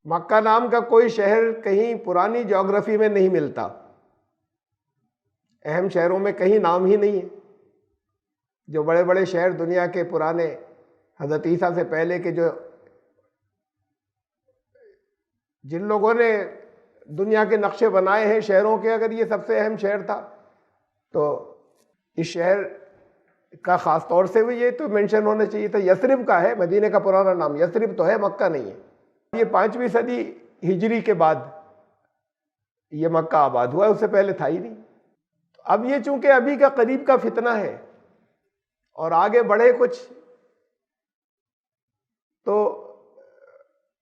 मक्का नाम का कोई शहर कहीं पुरानी ज्योग्राफी में नहीं मिलता। अहम शहरों में कहीं नाम ही नहीं है। जो बड़े बड़े शहर दुनिया के पुराने, हज़रत ईसा से पहले के, जो जिन लोगों ने दुनिया के नक्शे बनाए हैं शहरों के, अगर ये सबसे अहम शहर था तो इस शहर का ख़ास तौर से भी ये तो मेंशन होना चाहिए था। यसरिब का है, मदीने का पुराना नाम यसरिब तो है, मक्का नहीं है। ये 5वीं सदी हिजरी के बाद ये मक्का आबाद हुआ है, उससे पहले था ही नहीं। तो अब ये चूंकि अभी का करीब का फितना है और आगे बढ़े कुछ, तो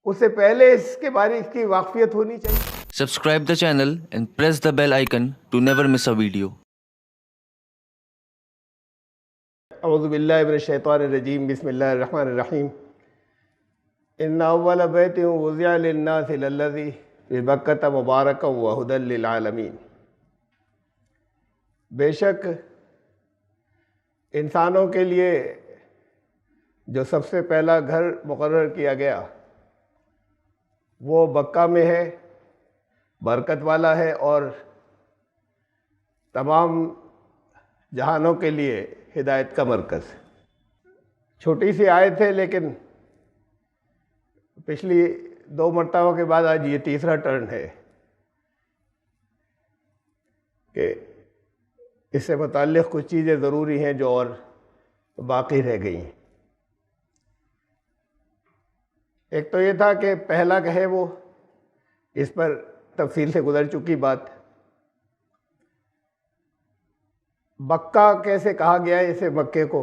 उससे पहले इसके बारे इसकी वाकफियत होनी चाहिए। Subscribe the channel and press the bell icon to never miss a video. अऊज़ु बिल्लाहि मिनश शैतानिर रजीम, बिस्मिल्लाहिर रहमानिर रहीम। इन्ना अव्वल बैतिन वुज़िअ लिन्नासि लल्लज़ी बिबक्कता मुबारकन व हुदल लिल आलमीन। बेशक इंसानों के लिए जो सबसे पहला घर मुकर्रर किया गया वो मक्का में है, बरकत वाला है और तमाम जहानों के लिए हिदायत का मरकज़। छोटी सी आयत है, लेकिन पिछली 2 मरतबा के बाद आज ये तीसरा टर्न है कि इससे मुताल्लिक़ कुछ चीज़ें ज़रूरी हैं जो और बाकी रह गई हैं। एक तो ये था कि पहला कहे वो, इस पर तफसील से गुजर चुकी बात। मक्का कैसे कहा गया है इसे, मक्के को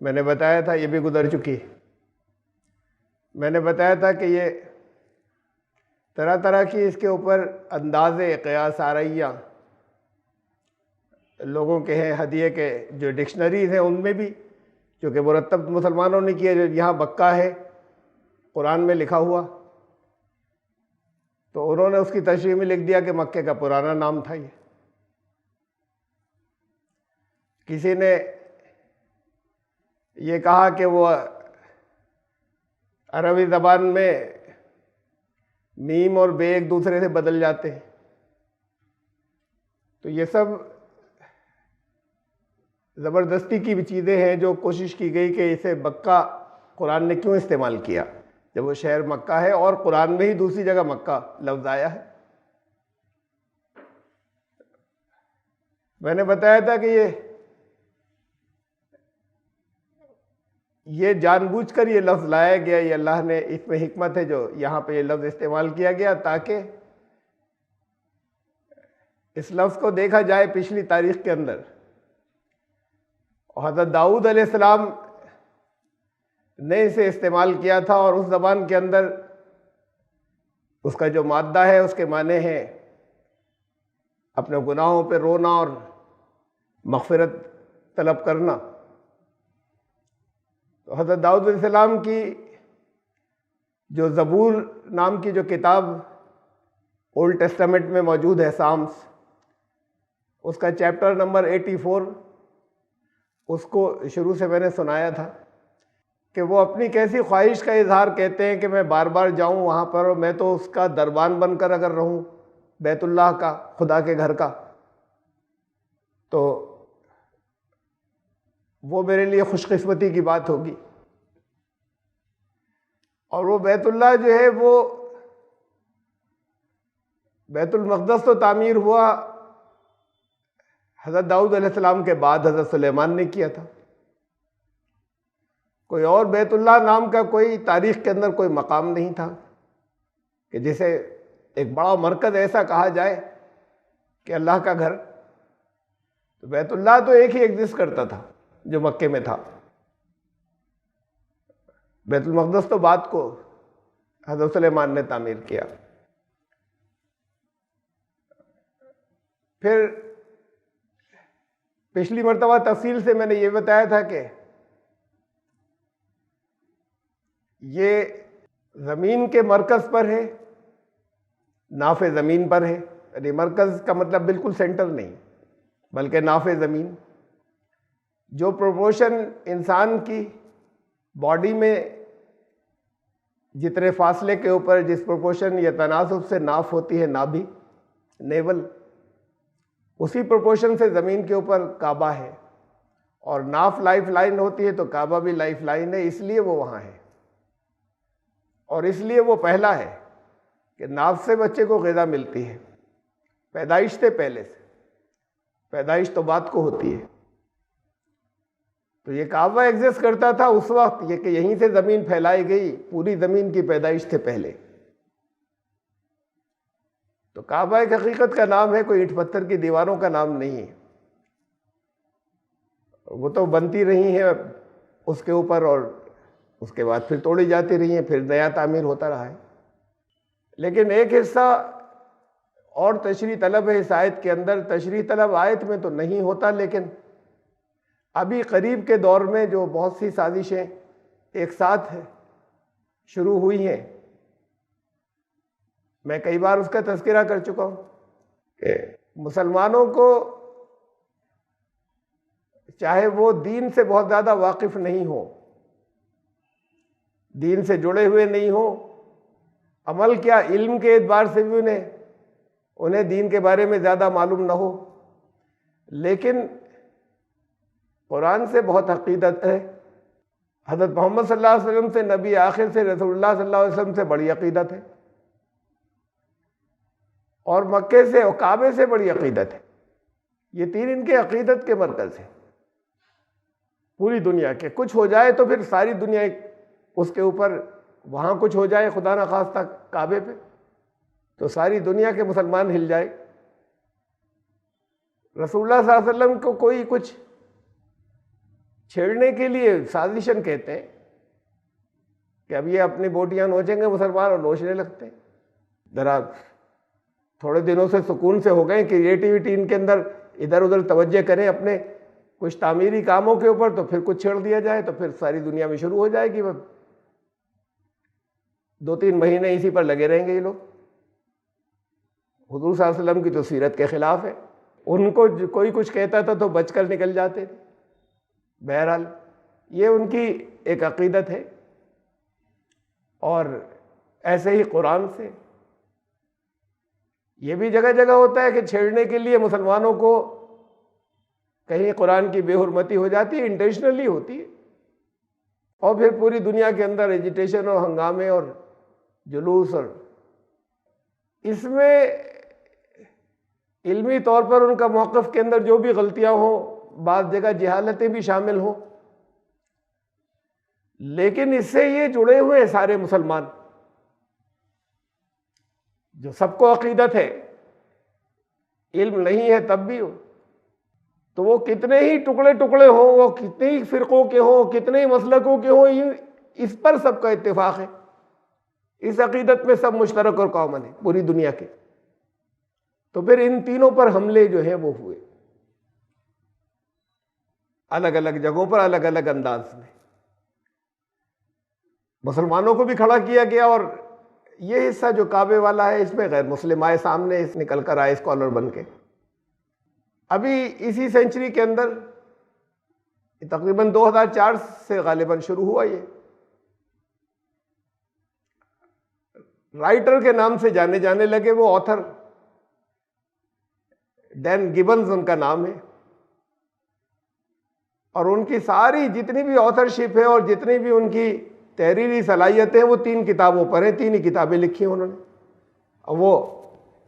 मैंने बताया था, ये भी गुजर चुकी। मैंने बताया था कि ये तरह तरह की इसके ऊपर अंदाज़े क़यास आरैया लोगों के हैं। हदीये के जो डिक्शनरीज़ हैं उनमें भी, क्योंकि मुरत्तब मुसलमानों ने किया, जो यहाँ मक्का है कुरान में लिखा हुआ, तो उन्होंने उसकी तशरीह में लिख दिया कि मक्के का पुराना नाम था ये। किसी ने ये कहा कि वो अरबी ज़बान में मीम और बे एक दूसरे से बदल जाते हैं। तो ये सब ज़बरदस्ती की भी चीज़ें हैं जो कोशिश की गई कि इसे मक्का कुरान ने क्यों इस्तेमाल किया, जब वो शहर मक्का है और कुरान में ही दूसरी जगह मक्का लफ्ज़ आया है। मैंने बताया था कि ये जानबूझकर ये लफ्ज़ लाया गया, ये अल्लाह ने, इसमें हिकमत है जो यहाँ पे ये लफ्ज़ इस्तेमाल किया गया, ताकि इस लफ्ज़ को देखा जाए पिछली तारीख़ के अंदर। हज़रत दाऊद अलैहिस्सलाम ने इसे इस्तेमाल किया था और उस ज़बान के अंदर उसका जो मादा है उसके माने हैं अपने गुनाहों पे रोना और मग़फ़िरत तलब करना। तो हज़रत दाऊद अलैहिस्सलाम की जो ज़बूर नाम की जो किताब ओल्ड टेस्टामेंट में मौजूद है, साम्स, उसका चैप्टर नंबर 84, उसको शुरू से मैंने सुनाया था कि वो अपनी कैसी ख्वाहिश का इजहार कहते हैं कि मैं बार बार जाऊं वहाँ पर और मैं तो उसका दरबान बनकर अगर रहूं, बैतुल्लाह का, खुदा के घर का, तो वो मेरे लिए खुशकिस्मती की बात होगी। और वो बैतुल्लाह जो है, वो बैतुल मक़दस तो तामीर हुआ हज़रत दाऊद अलैहिस्सलाम के बाद हज़रत सुलेमान ने किया था। कोई और बैतुल्लाह नाम का कोई तारीख़ के अंदर कोई मकाम नहीं था कि जिसे एक बड़ा मरकज़ ऐसा कहा जाए कि अल्लाह का घर। तो बैतुल्लाह तो एक ही एग्जिस्ट करता था जो मक्के में था। बैतुल मक़दस तो बाद को हज़रत सुलेमान ने तामीर किया। फिर पिछली मरतबा तफसील से मैंने ये बताया था कि ये ज़मीन के मरकज़ पर है, नाफ़े ज़मीन पर है। यानी मरकज़ का मतलब बिल्कुल सेंटर नहीं, बल्कि नाफ़े ज़मीन। जो प्रोपोर्शन इंसान की बॉडी में जितने फासले के ऊपर जिस प्रोपोर्शन या तनासुब से नाफ होती है नाभि, नेवल, उसी प्रोपोर्शन से ज़मीन के ऊपर काबा है। और नाफ लाइफ लाइन होती है तो काबा भी लाइफ लाइन है, इसलिए वो वहाँ है। और इसलिए वो पहला है कि नाफ से बच्चे को ग़िज़ा मिलती है, पैदाइश से पहले से, पैदाइश तो बात को होती है। तो ये काबा एग्जिस्ट करता था उस वक्त, ये कि यहीं से ज़मीन फैलाई गई, पूरी ज़मीन की पैदाइश से पहले। तो काबा एक हकीकत का नाम है, कोई ईंट पत्थर की दीवारों का नाम नहीं है। वो तो बनती रही हैं उसके ऊपर और उसके बाद फिर तोड़ी जाती रही हैं, फिर नया तामीर होता रहा है। लेकिन एक हिस्सा और तशरीह तलब है इस आयत के अंदर। तशरीह तलब आयत में तो नहीं होता, लेकिन अभी करीब के दौर में जो बहुत सी साजिशें एक साथ शुरू हुई हैं, मैं कई बार उसका तज़किरा कर चुका हूँ कि मुसलमानों को, चाहे वो दीन से बहुत ज़्यादा वाकिफ़ नहीं हो, दीन से जुड़े हुए नहीं हो, अमल क्या इल्म के एतबार से भी उन्हें दीन के बारे में ज़्यादा मालूम ना हो, लेकिन कुरान से बहुत अक़ीदत है। हज़रत मोहम्मद सल्लल्लाहु अलैहि वसल्लम से, नबी आखिर से, रसूलुल्लाह सल्लल्लाहु अलैहि वसल्लम से बड़ी अक़ीदत है, और मक्के से और काबे से बड़ी अक़ीदत है। ये तीन इनके अक़ीदत के मरकज़ हैं पूरी दुनिया के। कुछ हो जाए तो फिर सारी दुनिया उसके ऊपर, वहाँ कुछ हो जाए खुदा न खास्ता काबे पे, तो सारी दुनिया के मुसलमान हिल जाए। रसूलुल्लाह सल्लल्लाहु अलैहि वसल्लम को कोई कुछ छेड़ने के लिए साजिशन कहते हैं कि अब ये अपनी बोटियाँ नोचेंगे मुसलमान, और नोचने लगते हैं। ज़रा थोड़े दिनों से सुकून से हो गए, क्रिएटिविटी इनके अंदर इधर उधर तवज्जो करें अपने कुछ तामीरी कामों के ऊपर, तो फिर कुछ छेड़ दिया जाए तो फिर सारी दुनिया में शुरू हो जाएगी। वह 2-3 महीने इसी पर लगे रहेंगे ये लोग। हुज़ूर सल्लल्लाहु अलैहि वसल्लम की तो सीरत के ख़िलाफ़ है। उनको कोई कुछ कहता था तो बचकर निकल जाते थे। बहरहाल ये उनकी एक अक़ीदत है। और ऐसे ही कुरान से ये भी जगह जगह होता है कि छेड़ने के लिए मुसलमानों को कहीं कुरान की बेहुरमती हो जाती है, इंटेंशनली होती है, और फिर पूरी दुनिया के अंदर एजिटेशन और हंगामे और जुलूस। और इसमें इल्मी तौर पर उनका मौक़िफ़ के अंदर जो भी गलतियां हों, बाज़ जगह जहालतें भी शामिल हों, लेकिन इससे ये जुड़े हुए हैं सारे मुसलमान, जो सबको अक़ीदत है, इल्म नहीं है तब भी हो, तो वो कितने ही टुकड़े टुकड़े हों, वो कितने ही फ़िरक़ों के हों, कितने ही मसलकों के हों, इस पर सबका इत्तिफ़ाक़ है। इस अक़ीदत में सब मुश्तरक और कॉमन है पूरी दुनिया के। तो फिर इन तीनों पर हमले जो हैं वो हुए अलग अलग जगहों पर, अलग अलग अंदाज में। मुसलमानों को भी खड़ा किया गया, और ये हिस्सा जो काबे वाला है इसमें गैर मुस्लिम आए सामने, इस निकल कर आए स्कॉलर बन के। अभी इसी सेंचुरी के अंदर तकरीबन 2004 से गालिबन शुरू हुआ। ये राइटर के नाम से जाने जाने लगे, वो ऑथर डैन गिबन्स उनका नाम है, और उनकी सारी जितनी भी ऑथरशिप है और जितनी भी उनकी तहरीरी सलाहियतें हैं वो 3 किताबों पर हैं। 3 ही किताबें लिखी हैं उन्होंने, और वो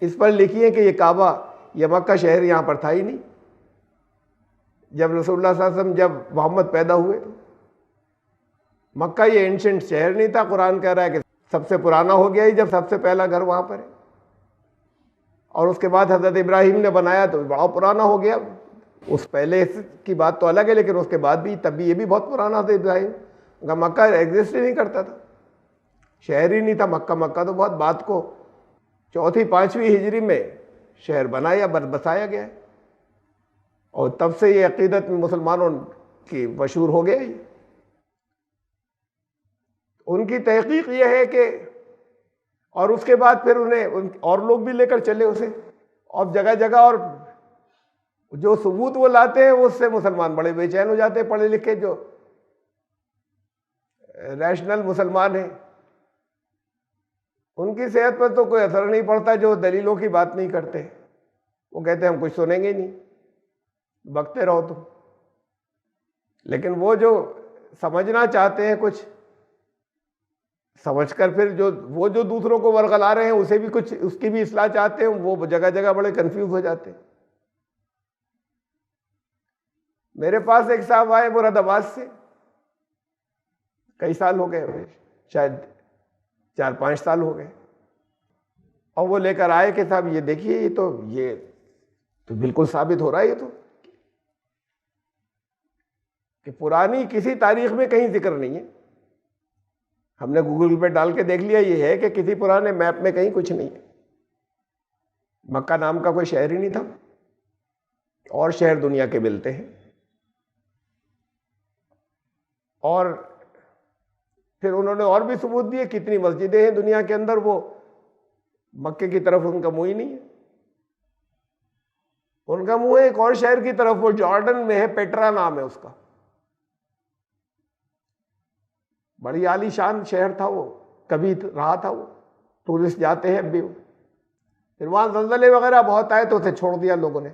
इस पर लिखी है कि ये काबा, ये मक्का शहर यहाँ पर था ही नहीं जब रसूलुल्लाह सल्लल्लाहु अलैहि वसल्लम, जब मोहम्मद पैदा हुए। मक्का ये एंशेंट शहर नहीं था। कुरान कह रहा है कि सबसे पुराना हो गया ही जब सबसे पहला घर वहाँ पर है, और उसके बाद हज़रत इब्राहिम ने बनाया तो बड़ा पुराना हो गया। उस पहले की बात तो अलग है, लेकिन उसके बाद भी, तब भी ये भी बहुत पुराना था इब्राहिम का। मक्का एग्जिस्ट ही नहीं करता था, शहर ही नहीं था मक्का। मक्का तो बहुत बाद को 4वीं-5वीं हिजरी में शहर बनाया, बसाया गया है, और तब से ये अक़ीदत में मुसलमानों की मशहूर हो गया। ये उनकी तहक़ीक़ ये है कि, और उसके बाद फिर उन्हें और लोग भी लेकर चले उसे, और जगह जगह, और जो सबूत वो लाते हैं उससे मुसलमान बड़े बेचैन हो जाते हैं। पढ़े लिखे जो रैशनल मुसलमान हैं उनकी सेहत पर तो कोई असर नहीं पड़ता जो दलीलों की बात नहीं करते। वो कहते हैं हम कुछ सुनेंगे नहीं, बकते रहो तुम। लेकिन वो जो समझना चाहते हैं कुछ, समझकर फिर वो जो दूसरों को वर्गला रहे हैं उसे भी कुछ, उसकी भी इस्लाह चाहते हैं, वो जगह जगह बड़े कंफ्यूज हो जाते हैं। मेरे पास एक साहब आए मुरादाबाद से, कई साल हो गए, शायद 4-5 साल हो गए, और वो लेकर आए कि साहब ये देखिए ये तो बिल्कुल साबित हो रहा है, ये तो कि पुरानी किसी तारीख में कहीं जिक्र नहीं है। हमने गूगल पे डाल के देख लिया, ये है कि किसी पुराने मैप में कहीं कुछ नहीं है। मक्का नाम का कोई शहर ही नहीं था, और शहर दुनिया के मिलते हैं। और फिर उन्होंने और भी सबूत दिए, कितनी मस्जिदें हैं दुनिया के अंदर, वो मक्के की तरफ उनका मुंह ही नहीं है। उनका मुंह है एक और शहर की तरफ, वो जॉर्डन में है, पेट्रा नाम है उसका। बड़ी आलीशान शहर था वो, कभी रहा था वो, टूरिस्ट जाते हैं अब भी। फिर वहां जल्जले वगैरह बहुत आए तो उसे छोड़ दिया लोगों ने।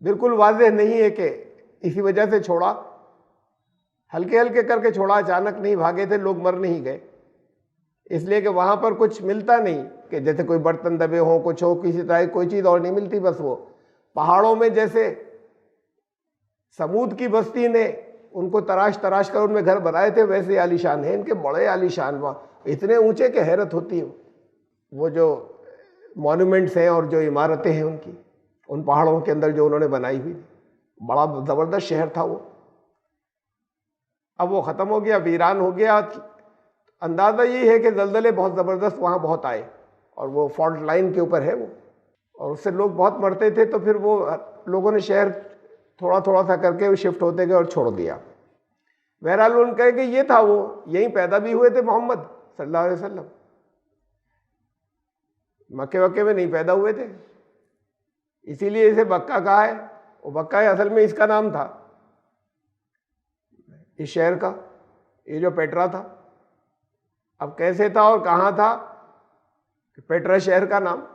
बिल्कुल वाज़ेह नहीं है कि इसी वजह से छोड़ा, हल्के हल्के करके छोड़ा, अचानक नहीं भागे थे लोग, मर नहीं गए। इसलिए कि वहां पर कुछ मिलता नहीं, कि जैसे कोई बर्तन दबे हो, कुछ हो, किसी तरह कोई चीज़ और नहीं मिलती। बस वो पहाड़ों में जैसे समूद की बस्ती ने उनको तराश तराश कर उनमें घर बनाए थे, वैसे आलीशान है इनके, बड़े आलीशान, वहाँ इतने ऊंचे कि हैरत होती है। वो जो मॉन्यूमेंट्स हैं और जो इमारतें हैं उनकी, उन पहाड़ों के अंदर जो उन्होंने बनाई हुई, बड़ा ज़बरदस्त शहर था वो। अब वो ख़त्म हो गया, वीरान हो गया। अंदाज़ा यही है कि दलदले बहुत ज़बरदस्त वहाँ बहुत आए, और वो फॉल्ट लाइन के ऊपर है वो, और उससे लोग बहुत मरते थे। तो फिर वो लोगों ने शहर थोड़ा थोड़ा सा करके शिफ्ट होते गए और छोड़ दिया। बहरहाल उनका है कि ये था, वो यहीं पैदा भी हुए थे मोहम्मद सल्लल्लाहु अलैहि वसल्लम, मक्के वक्के में नहीं पैदा हुए थे, इसीलिए इसे बक्का कहा है। वो बक्का है, असल में इसका नाम था इस शहर का, ये जो पेट्रा था। अब कैसे था और कहाँ था, पेट्रा शहर का नाम,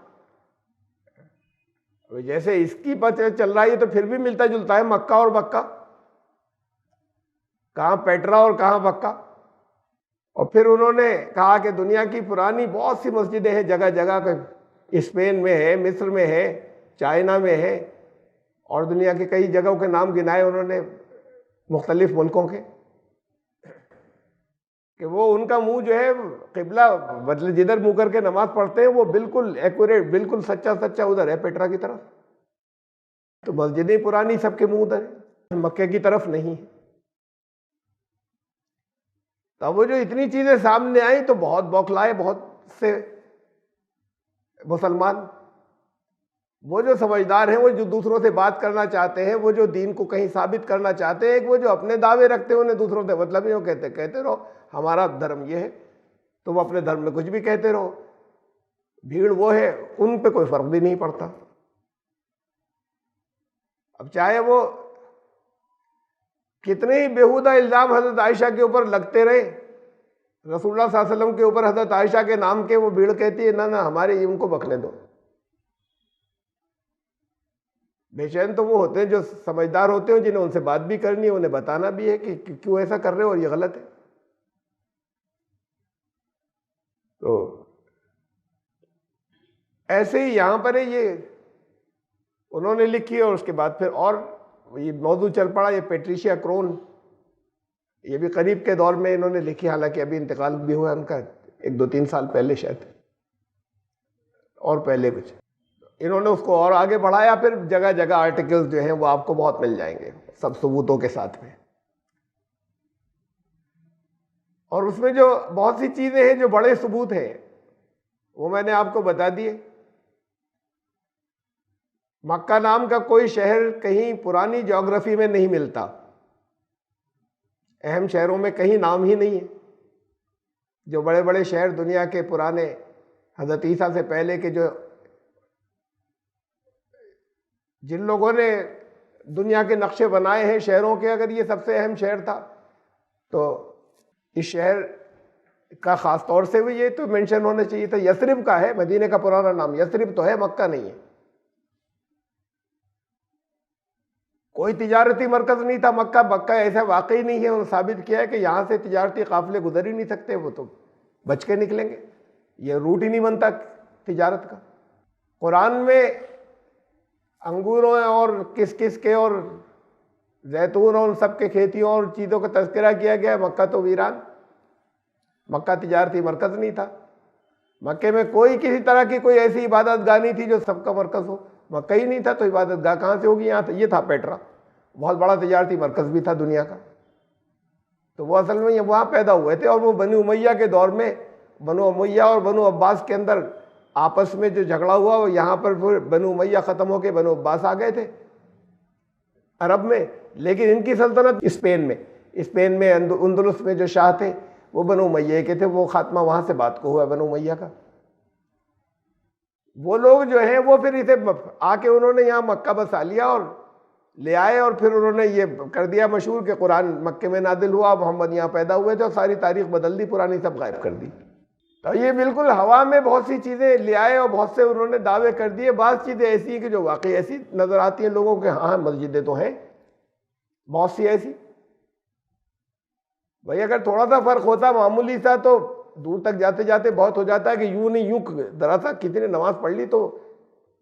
जैसे इसकी पता चल रहा है तो फिर भी मिलता जुलता है, मक्का और बक्का, कहाँ पेट्रा और कहाँ बक्का। और फिर उन्होंने कहा कि दुनिया की पुरानी बहुत सी मस्जिदें हैं जगह जगह पे, स्पेन में है, मिस्र में है, चाइना में है, और दुनिया के कई जगहों के नाम गिनाए उन्होंने मुख्तलिफ मुल्कों के, कि वो उनका मुंह जो है किबला, मतलब जिधर मुंह करके नमाज पढ़ते हैं वो बिल्कुल एक्यूरेट, बिल्कुल सच्चा सच्चा उधर है, पेट्रा की तरफ। तो मस्जिदें पुरानी सबके मुंह उधर है, मक्के की तरफ नहीं है। तो वो जो इतनी चीजें सामने आई तो बहुत बौखलाए बहुत से मुसलमान। वो जो समझदार हैं, वो जो दूसरों से बात करना चाहते हैं, वो जो दीन को कहीं साबित करना चाहते हैं, वो जो अपने दावे रखते हैं उन्हें दूसरों से मतलब नहीं, वो कहते रहो हमारा धर्म ये है, तुम अपने धर्म में कुछ भी कहते रहो। भीड़ वो है, उन पे कोई फर्क भी नहीं पड़ता। अब चाहे वो कितने ही बेहुदा इल्जाम हजरत आयशा के ऊपर लगते रहे, रसूलुल्लाह सल्लल्लाहु अलैहि वसल्लम के ऊपर हजरत आयशा के नाम के, वो भीड़ कहती है ना ना हमारे, उनको बकने दो। बेचैन तो वो होते हैं जो समझदार होते हैं, जिन्हें उनसे बात भी करनी है, उन्हें बताना भी है कि क्यों ऐसा कर रहे हो और ये गलत है। तो ऐसे ही यहां पर है, ये उन्होंने लिखी और उसके बाद फिर और ये मौजूद चल पड़ा। ये पेट्रिशिया क्रोन, ये भी करीब के दौर में इन्होंने लिखी, हालांकि अभी इंतकाल भी हुआ उनका 1-2-3 साल पहले शायद, और पहले कुछ इन्होंने उसको और आगे बढ़ाया। फिर जगह जगह आर्टिकल्स जो हैं वो आपको बहुत मिल जाएंगे सब सबूतों के साथ में, और उसमें जो बहुत सी चीजें हैं जो बड़े सबूत हैं वो मैंने आपको बता दिए। मक्का नाम का कोई शहर कहीं पुरानी ज्योग्राफी में नहीं मिलता, अहम शहरों में कहीं नाम ही नहीं है। जो बड़े बड़े शहर दुनिया के पुराने, हजरत ईसा से पहले के, जो जिन लोगों ने दुनिया के नक्शे बनाए हैं शहरों के, अगर ये सबसे अहम शहर था तो इस शहर का खास तौर से भी ये तो मेंशन होना चाहिए था। यसरिब का है, मदीने का पुराना नाम यसरिब तो है, मक्का नहीं है। कोई तिजारती मरकज नहीं था मक्का। मक्का ऐसा वाकई नहीं है, उन्होंने साबित किया है कि यहाँ से तिजारती काफिले गुजर ही नहीं सकते, वो तो बच के निकलेंगे, ये रूट ही नहीं बनता तिजारत का। कुरान में अंगूरों और किस किस के और जैतून और उन सब के खेतियों और चीज़ों का तज़किरा किया गया। मक्का तो वीरान, मक्का तिजारती मरकज़ नहीं था। मक्के में कोई किसी तरह की कोई ऐसी इबादत गाह नहीं थी जो सबका मरकज़ हो। मक्का ही नहीं था तो इबादत गाह कहाँ से होगी? यहाँ ये था पेट्रा, बहुत बड़ा तिजारती मरकज़ भी था दुनिया का। तो वो असल में ये वहाँ पैदा हुए थे। और वो बनी उमैया के दौर में बनु उमैया और बनु अब्बास के अंदर आपस में जो झगड़ा हुआ, वो यहाँ पर फिर बनु उमैया ख़त्म होकर बनु अब्बास आ गए थे अरब में। लेकिन इनकी सल्तनत स्पेन में अंदलुस में जो शाह थे वो बनु उमैया के थे। वो खात्मा वहाँ से बात को हुआ बनु उमैया का। वो लोग जो हैं वो फिर इसे आके उन्होंने यहाँ मक्का बसा लिया और ले आए, और फिर उन्होंने ये कर दिया मशहूर कि कुरान मक्के में नादिल हुआ, मोहम्मद यहाँ पैदा हुए थे, और सारी तारीख बदल दी, पुरानी सब गायब कर दी। तो ये बिल्कुल हवा में बहुत सी चीज़ें ले आए और बहुत से उन्होंने दावे कर दिए। बाज़ चीज़ें ऐसी हैं कि जो वाकई ऐसी नज़र आती हैं लोगों के, हाँ मस्जिदें तो हैं बहुत सी ऐसी। भाई अगर थोड़ा सा फ़र्क होता मामूली सा तो दूर तक जाते जाते बहुत हो जाता है कि यूं नहीं यूं जरा सा किसी ने नमाज पढ़ ली, तो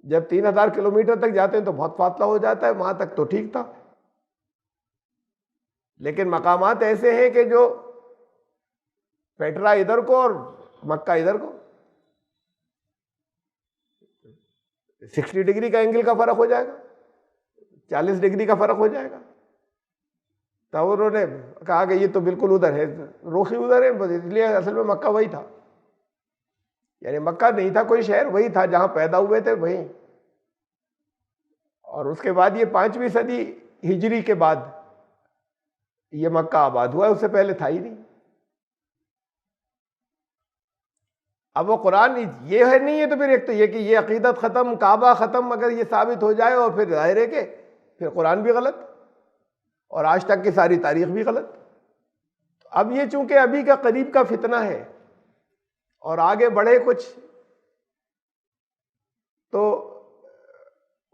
जब 3000 किलोमीटर तक जाते हैं तो बहुत फासला हो जाता है। वहां तक तो ठीक था, लेकिन मकामात ऐसे हैं कि जो पेट्रा इधर को और मक्का इधर को 60 डिग्री का एंगल का फर्क हो जाएगा, 40 डिग्री का फर्क हो जाएगा। तब उन्होंने कहा कि ये तो बिल्कुल उधर है, रोखी उधर है, इसलिए असल में मक्का वही था। यानी मक्का नहीं था कोई शहर, वही था जहां पैदा हुए थे वहीं। और उसके बाद ये 5वीं सदी हिजरी के बाद ये मक्का आबाद हुआ, उससे पहले था ही नहीं। अब वो कुरान ये है नहीं है तो फिर एक तो ये कि ये अकीदत ख़त्म, काबा ख़त्म, अगर ये साबित हो जाए और फिर ज़ाहिर है कि फिर कुरान भी गलत और आज तक की सारी तारीख भी गलत। तो अब ये चूंकि अभी का करीब का फितना है और आगे बढ़े कुछ, तो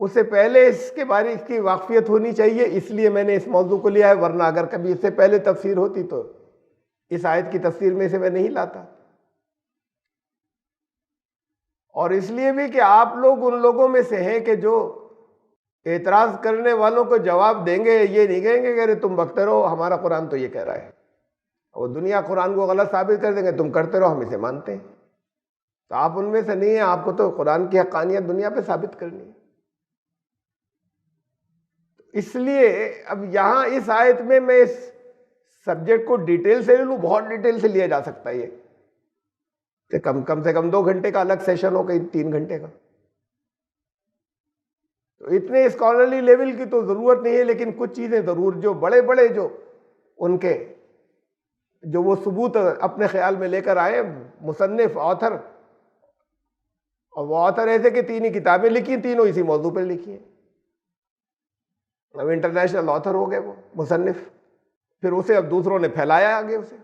उससे पहले इसके बारे की वाकफियत होनी चाहिए, इसलिए मैंने इस मौजू को लिया है। वरना अगर कभी इससे पहले तफसीर होती तो इस आयत की तफसीर में से मैं नहीं लाता। और इसलिए भी कि आप लोग उन लोगों में से हैं कि जो एतराज़ करने वालों को जवाब देंगे, ये नहीं कहेंगे कि अरे तुम बकते रहो, हमारा कुरान तो ये कह रहा है। और दुनिया कुरान को गलत साबित कर देंगे, तुम करते रहो, हम इसे मानते हैं। तो आप उनमें से नहीं है, आपको तो कुरान की हक़ानियत दुनिया पे साबित करनी है। इसलिए अब यहाँ इस आयत में मैं इस सब्जेक्ट को डिटेल से ले लूँ, बहुत डिटेल से लिया जा सकता है ये, तो कम से कम 2 घंटे का अलग सेशन हो, कहीं 3 घंटे का। तो इतने स्कॉलरली लेवल की तो ज़रूरत नहीं है, लेकिन कुछ चीज़ें ज़रूर जो बड़े बड़े जो उनके जो वो सबूत अपने ख्याल में लेकर आए मुसन्निफ ऑथर, और वो ऑथर ऐसे कि 3 ही किताबें लिखी, तीनों इसी मौजू पर लिखी हैं। अब इंटरनेशनल ऑथर हो गए वो मुसन्निफ, फिर उसे अब दूसरों ने फैलाया आगे उसे।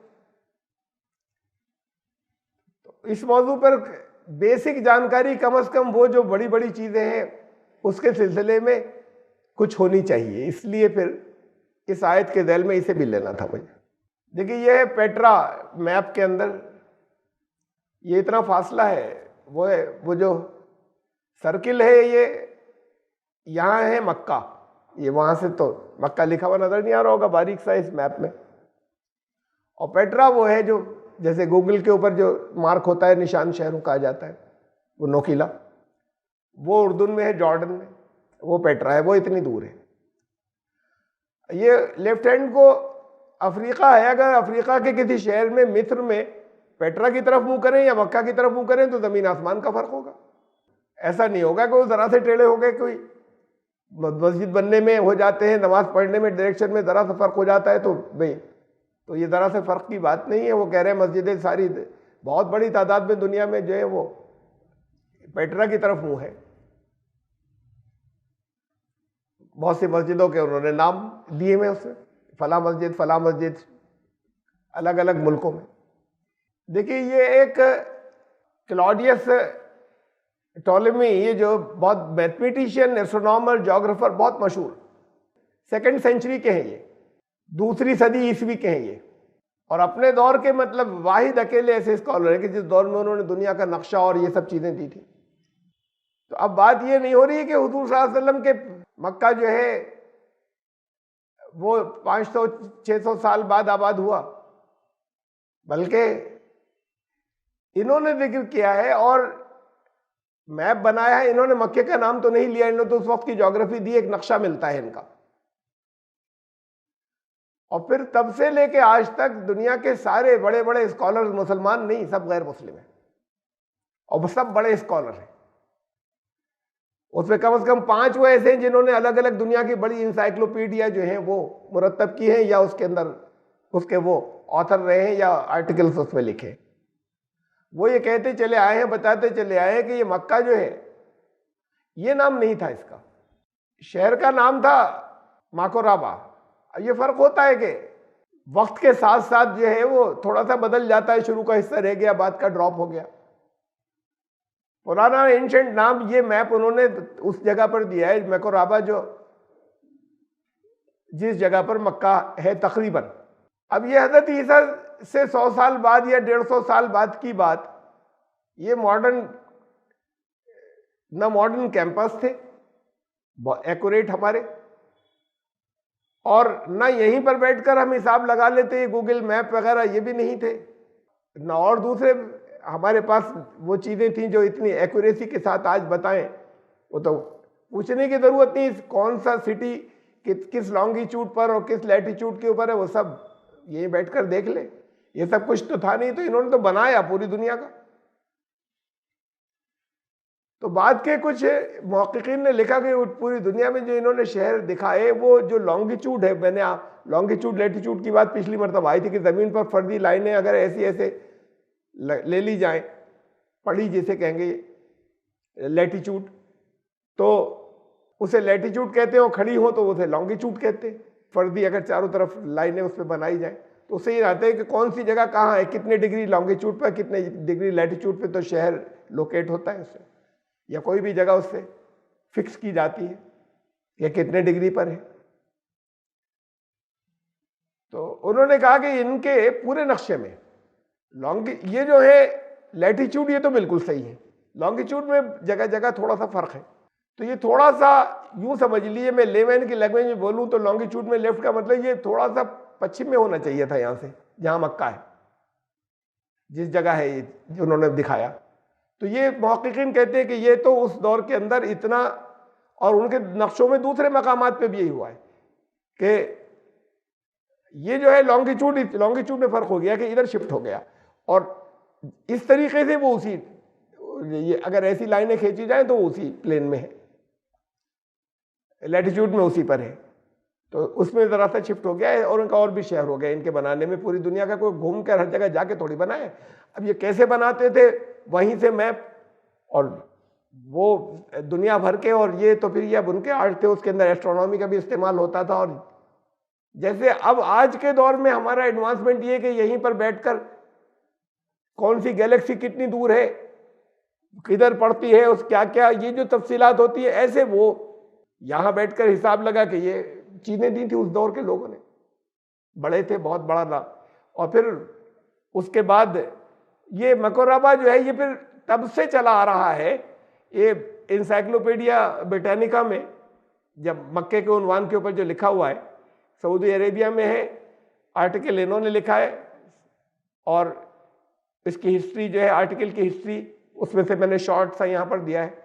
तो इस मौजू पर बेसिक जानकारी कम से कम वो जो बड़ी बड़ी चीज़ें हैं उसके सिलसिले में कुछ होनी चाहिए। इसलिए फिर इस आयत के ज़ैल में इसे भी लेना था मुझे। देखिए ये है पेट्रा मैप के अंदर, ये इतना फासला है, वो जो सर्किल है ये यहाँ है मक्का, ये वहाँ से तो मक्का लिखा हुआ नज़र नहीं आ रहा होगा बारीक सा इस मैप में। और पेट्रा वो है जो जैसे गूगल के ऊपर जो मार्क होता है, निशान शहरों कहा जाता है, वो नोकीला, वो उर्दून में है, जॉर्डन में, वो पेट्रा है, वो इतनी दूर है। ये लेफ्ट हैंड को अफ्रीका है। अगर अफ्रीका के किसी शहर में, मिस्र में, पेट्रा की तरफ मुंह करें या मक्का की तरफ मुंह करें तो ज़मीन आसमान का फ़र्क होगा। ऐसा नहीं होगा कि वो ज़रा से टेढ़े हो गए, कोई मस्जिद बनने में हो जाते हैं, नमाज पढ़ने में डायरेक्शन में ज़रा सा फ़र्क हो जाता है तो भाई, तो ये ज़रा से फ़र्क की बात नहीं है। वो कह रहे हैं मस्जिदें सारी बहुत बड़ी तादाद में दुनिया में जो है वो पेट्रा की तरफ मुंह है। बहुत सी मस्जिदों के उन्होंने नाम दिए में उसमें, फला मस्जिद, अलग अलग मुल्कों में। देखिए, ये एक क्लॉडियस टॉलेमी, ये जो बहुत मैथमेटिशियन, एस्ट्रोनॉमर, ज्योग्राफर, बहुत मशहूर, 2nd सेंचुरी के हैं ये, 2री सदी ईस्वी के हैं ये, और अपने दौर के मतलब वाहिद अकेले ऐसे स्कॉलर हैं कि जिस दौर में उन्होंने दुनिया का नक्शा और ये सब चीजें दी थी। तो अब बात ये नहीं हो रही है कि हुजूर सल्लल्लाहु अलैहि वसल्लम के मक्का जो है वो 500-600 साल बाद आबाद हुआ, बल्कि इन्होंने जिक्र किया है और मैप बनाया है। इन्होंने मक्के का नाम तो नहीं लिया, इन्होंने तो उस वक्त की ज्योग्राफी दी, एक नक्शा मिलता है इनका। और फिर तब से लेके आज तक दुनिया के सारे बड़े बड़े स्कॉलर, मुसलमान नहीं, सब गैर मुस्लिम हैं, और वो सब बड़े स्कॉलर हैं। उसमें कम से कम 5 वो ऐसे हैं जिन्होंने अलग अलग दुनिया की बड़ी इंसाइक्लोपीडिया जो है वो मुरतब की है, या उसके अंदर उसके वो ऑथर रहे हैं या आर्टिकल्स उसमें लिखे। वो ये कहते चले आए हैं, बताते चले आए हैं कि ये मक्का जो है, ये नाम नहीं था इसका, शहर का नाम था माकोराबा। ये फर्क होता है कि वक्त के साथ साथ जो है वो थोड़ा सा बदल जाता है, शुरू का हिस्सा रह गया, बाद का ड्रॉप हो गया। पुराना एंशेंट नाम ये मैप उन्होंने उस जगह पर दिया है, मैकोराबा, जो जिस जगह पर मक्का है तकरीबन। अब ये हजरत ईसा से 100 साल बाद या 150 साल बाद की बात, ये मॉडर्न कैंपस थे एक्यूरेट हमारे, और ना यहीं पर बैठकर हम हिसाब लगा लेते, गूगल मैप वगैरह ये भी नहीं थे ना, और दूसरे हमारे पास वो चीज़ें थी जो इतनी एक्यूरेसी के साथ आज बताएं। वो तो पूछने की ज़रूरत नहीं, कौन सा सिटी किस लॉन्गिट्यूड पर और किस लैटिट्यूड के ऊपर है, वो सब यहीं बैठकर देख ले। ये सब कुछ तो था नहीं, तो इन्होंने तो बनाया पूरी दुनिया का। तो बाद के कुछ मुहक्किकीन ने लिखा कि पूरी दुनिया में जो इन्होंने शहर दिखाए, वो जो लॉन्गिट्यूड है, मैंने लॉन्गिट्यूड लैटिट्यूड की बात पिछली मरतबा आई थी कि ज़मीन पर फर्जी लाइनें अगर ऐसी ऐसे ले ली जाएं, पड़ी जिसे कहेंगे लैटिट्यूड, तो उसे लैटिट्यूड कहते हैं, और खड़ी हो तो उसे लॉन्गिट्यूड कहते हैं। फर्जी अगर चारों तरफ लाइनें उस पर बनाई जाएं तो उससे ये आता है कि कौन सी जगह कहाँ है, कितने डिग्री लॉन्गिट्यूड पर, कितने डिग्री लैटिट्यूड पर तो शहर लोकेट होता है उससे, या कोई भी जगह उससे फिक्स की जाती है या कितने डिग्री पर है। तो उन्होंने कहा कि इनके पूरे नक्शे में ये जो है लैटिट्यूड, ये तो बिल्कुल सही है, लॉन्गिट्यूड में जगह जगह थोड़ा सा फर्क है। तो ये थोड़ा सा यूं समझ लीजिए, मैं लेमैन की लैंग्वेज में बोलूं तो लॉन्गिट्यूड में लेफ्ट का मतलब ये थोड़ा सा पश्चिम में होना चाहिए था, यहां से जहां मक्का है, जिस जगह है ये जो उन्होंने दिखाया। तो ये मुहक्किकीन कहते हैं कि ये तो उस दौर के अंदर इतना, और उनके नक्शों में दूसरे मकामात पे भी यही हुआ है कि ये जो है लॉन्गिट्यूड में फर्क हो गया कि इधर शिफ्ट हो गया, और इस तरीके से वो उसी, ये अगर ऐसी लाइनें खींची जाए तो उसी प्लेन में है, लैटिट्यूड में उसी पर है। तो उसमें ज़रा सा शिफ्ट हो गया है, और उनका और भी शहर हो गया इनके बनाने में। पूरी दुनिया का कोई घूम कर हर जगह जाके थोड़ी बनाए। अब ये कैसे बनाते थे, वहीं से मैप, और वो दुनिया भर के, और ये तो फिर ये अब उनके आर्ट थे, उसके अंदर एस्ट्रोनॉमी का भी इस्तेमाल होता था। और जैसे अब आज के दौर में हमारा एडवांसमेंट ये कि यहीं पर बैठकर कौन सी गैलेक्सी कितनी दूर है, किधर पड़ती है, उस क्या क्या ये जो तफसीलात होती है, ऐसे वो यहाँ बैठकर हिसाब लगा के ये चीजें दी थी उस दौर के लोगों ने, बड़े थे, बहुत बड़ा था। और फिर उसके बाद ये मकोराबा जो है, ये फिर तब से चला आ रहा है। ये इंसाइक्लोपीडिया ब्रिटानिका में जब मक्के के उन्वान के ऊपर जो लिखा हुआ है, सऊदी अरेबिया में है, आर्टिकल इन्होंने लिखा है, और इसकी हिस्ट्री जो है, आर्टिकल की हिस्ट्री, उसमें से मैंने शॉर्ट सा यहाँ पर दिया है,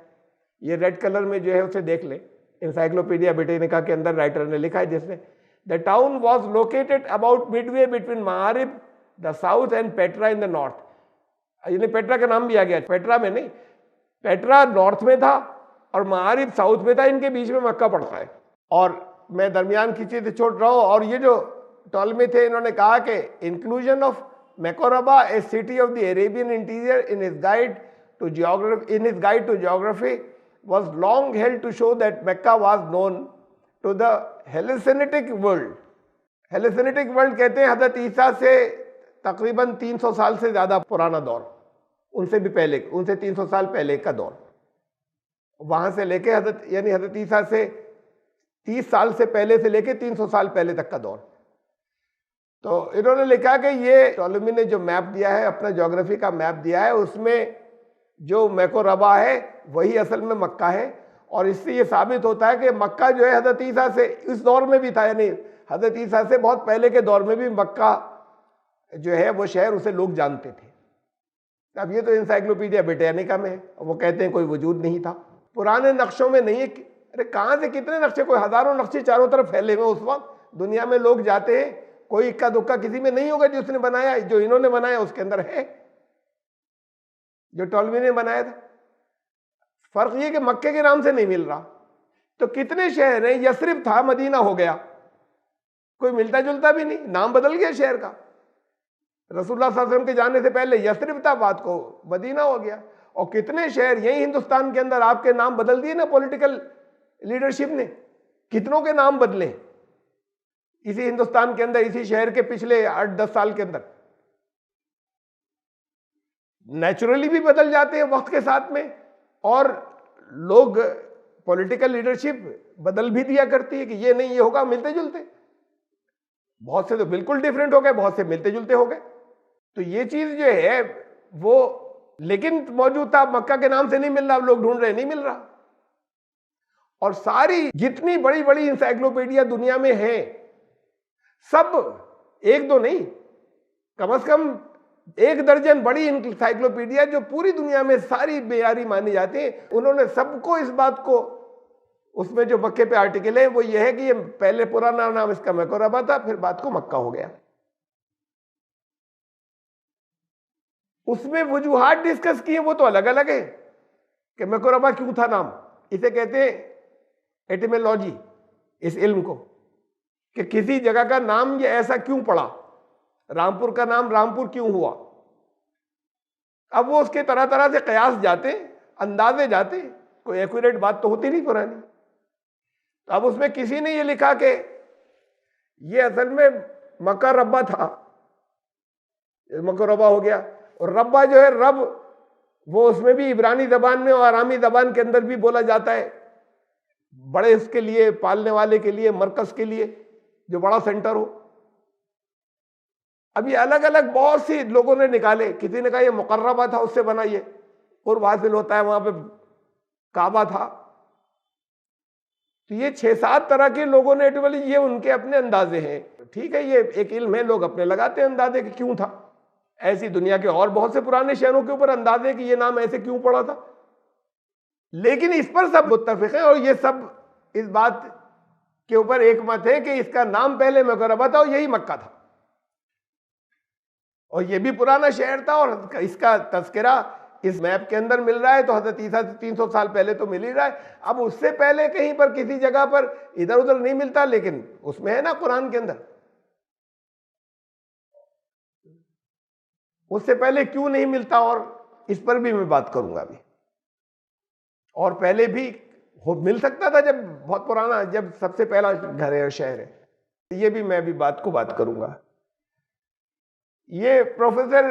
ये रेड कलर में जो है उसे देख लें। इंसाइक्लोपीडिया ब्रिटानिका के अंदर राइटर ने लिखा है, जिसमें the town was located about Midway between मारिब the south and Petra in the north. यानी पेट्रा का नाम भी आ गया, पेट्रा में नहीं, पेट्रा नॉर्थ में था और मारिब साउथ में था, इनके बीच में मक्का पड़ता है। और मैं दरमियान की चीज़ें छोड़ रहा हूँ। और ये जो टॉलमी थे, इन्होंने कहा कि inclusion of Macoraba, a city of the Arabian interior, in his guide to geography was long held to show that Mecca was known to the Hellenistic world. Hellenistic world कहते हैं हज़रत ईसा से तकरीबन 300 साल से ज़्यादा पुराना दौर, उनसे भी पहले, उनसे 300 साल पहले का दौर, वहाँ से लेके हज़रत यानी हज़रत ईसा से 30 साल से पहले से लेके 300 साल पहले तक का दौर। तो इन्होंने लिखा कि ये टॉलेमी ने जो मैप दिया है, अपना ज्योग्राफी का मैप दिया है, उसमें जो मैको रबा है वही असल में मक्का है। और इससे ये साबित होता है कि मक्का जो है हज़रत ईसा से इस दौर में भी था, यानी हज़रत ईसा से बहुत पहले के दौर में भी मक्का जो है वो शहर, उसे लोग जानते थे। अब ये तो इंसाइक्लोपीडिया ब्रिटानिका में है, वो कहते हैं कोई वजूद नहीं था, पुराने नक्शों में नहीं है। अरे कहाँ से कितने नक्शे, कोई हज़ारों नक्शे चारों तरफ फैले हुए उस वक्त दुनिया में, लोग जाते हैं, कोई इक्का दुक्का किसी में नहीं होगा जो उसने बनाया, जो इन्होंने बनाया उसके अंदर है, जो टॉलेमी ने बनाया था। फर्क ये कि मक्के के नाम से नहीं मिल रहा। तो कितने शहर हैं, यसरिब था मदीना हो गया, कोई मिलता जुलता भी नहीं, नाम बदल गया शहर का। रसूलुल्लाह सल्लल्लाहु अलैहि वसल्लम के जाने से पहले यसरिब था, बात को मदीना हो गया। और कितने शहर यही हिंदुस्तान के अंदर आपके नाम बदल दिए ना पॉलिटिकल लीडरशिप ने, कितनों के नाम बदले इसी हिंदुस्तान के अंदर, इसी शहर के पिछले 8-10 साल के अंदर। नेचुरली भी बदल जाते हैं वक्त के साथ में, और लोग, पॉलिटिकल लीडरशिप बदल भी दिया करती है कि ये नहीं ये होगा, मिलते जुलते। बहुत से तो बिल्कुल डिफरेंट हो गए, बहुत से मिलते जुलते हो गए। तो ये चीज जो है वो लेकिन मौजूद था, मक्का के नाम से नहीं मिल रहा, लोग ढूंढ रहे, नहीं मिल रहा। और सारी जितनी बड़ी बड़ी इंसाइक्लोपीडिया दुनिया में है, सब, एक दो नहीं, कम से कम 1 दर्जन बड़ी इंसाइक्लोपीडिया जो पूरी दुनिया में सारी बेयारी मानी जाती है, उन्होंने सबको इस बात को, उसमें जो मक्के पे आर्टिकल है वो ये है कि ये पहले पुराना नाम इसका मैको रबा था, फिर बात को मक्का हो गया। उसमें वजूहात डिस्कस किए, वो तो अलग अलग है कि मैको रबा क्यों था नाम। इसे कहते हैं एटिमोलॉजी, इस इल्म को, कि किसी जगह का नाम ये ऐसा क्यों पड़ा, रामपुर का नाम रामपुर क्यों हुआ। अब वो उसके तरह तरह से कयास जाते, अंदाजे जाते, कोई एक्यूरेट बात तो होती नहीं पुरानी। तो अब उसमें किसी ने ये लिखा कि ये असल में मक्का रब्बा था, मक्का रब्बा हो गया। और रब्बा जो है, रब, वो उसमें भी इब्रानी जबान में और आरामी जबान के अंदर भी बोला जाता है, बड़े इसके लिए, पालने वाले के लिए, मरकज के लिए, जो बड़ा सेंटर हो। अब ये अलग अलग बहुत सी लोगों ने निकाले, किसी ने कहा ये मुकर्रबा था, उससे बना, ये कुर्ब हासिल होता है, वहां पे काबा था। तो ये 6-7 तरह के लोगों ने, ये उनके अपने अंदाजे हैं। ठीक है, ये एक इल्म है, लोग अपने लगाते हैं अंदाजे कि क्यों था। ऐसी दुनिया के और बहुत से पुराने शहरों के ऊपर अंदाजे कि ये नाम ऐसे क्यों पड़ा था, लेकिन इस पर सब मुत्तफिक हैं और ये सब इस बात के ऊपर एक मत है कि इसका नाम पहले मकरबा था और यही मक्का था, और ये भी पुराना शहर था, और इसका तस्करा इस मैप के अंदर मिल रहा है। तो हजरत ईसा से 300 साल पहले तो मिल ही रहा है। अब उससे पहले कहीं पर किसी जगह पर इधर उधर नहीं मिलता, लेकिन उसमें है ना कुरान के अंदर। उससे पहले क्यों नहीं मिलता, और इस पर भी मैं बात करूंगा अभी। और पहले भी मिल सकता था, जब बहुत पुराना, जब सबसे पहला घर है और शहर है, ये भी मैं भी बात करूंगा। ये प्रोफेसर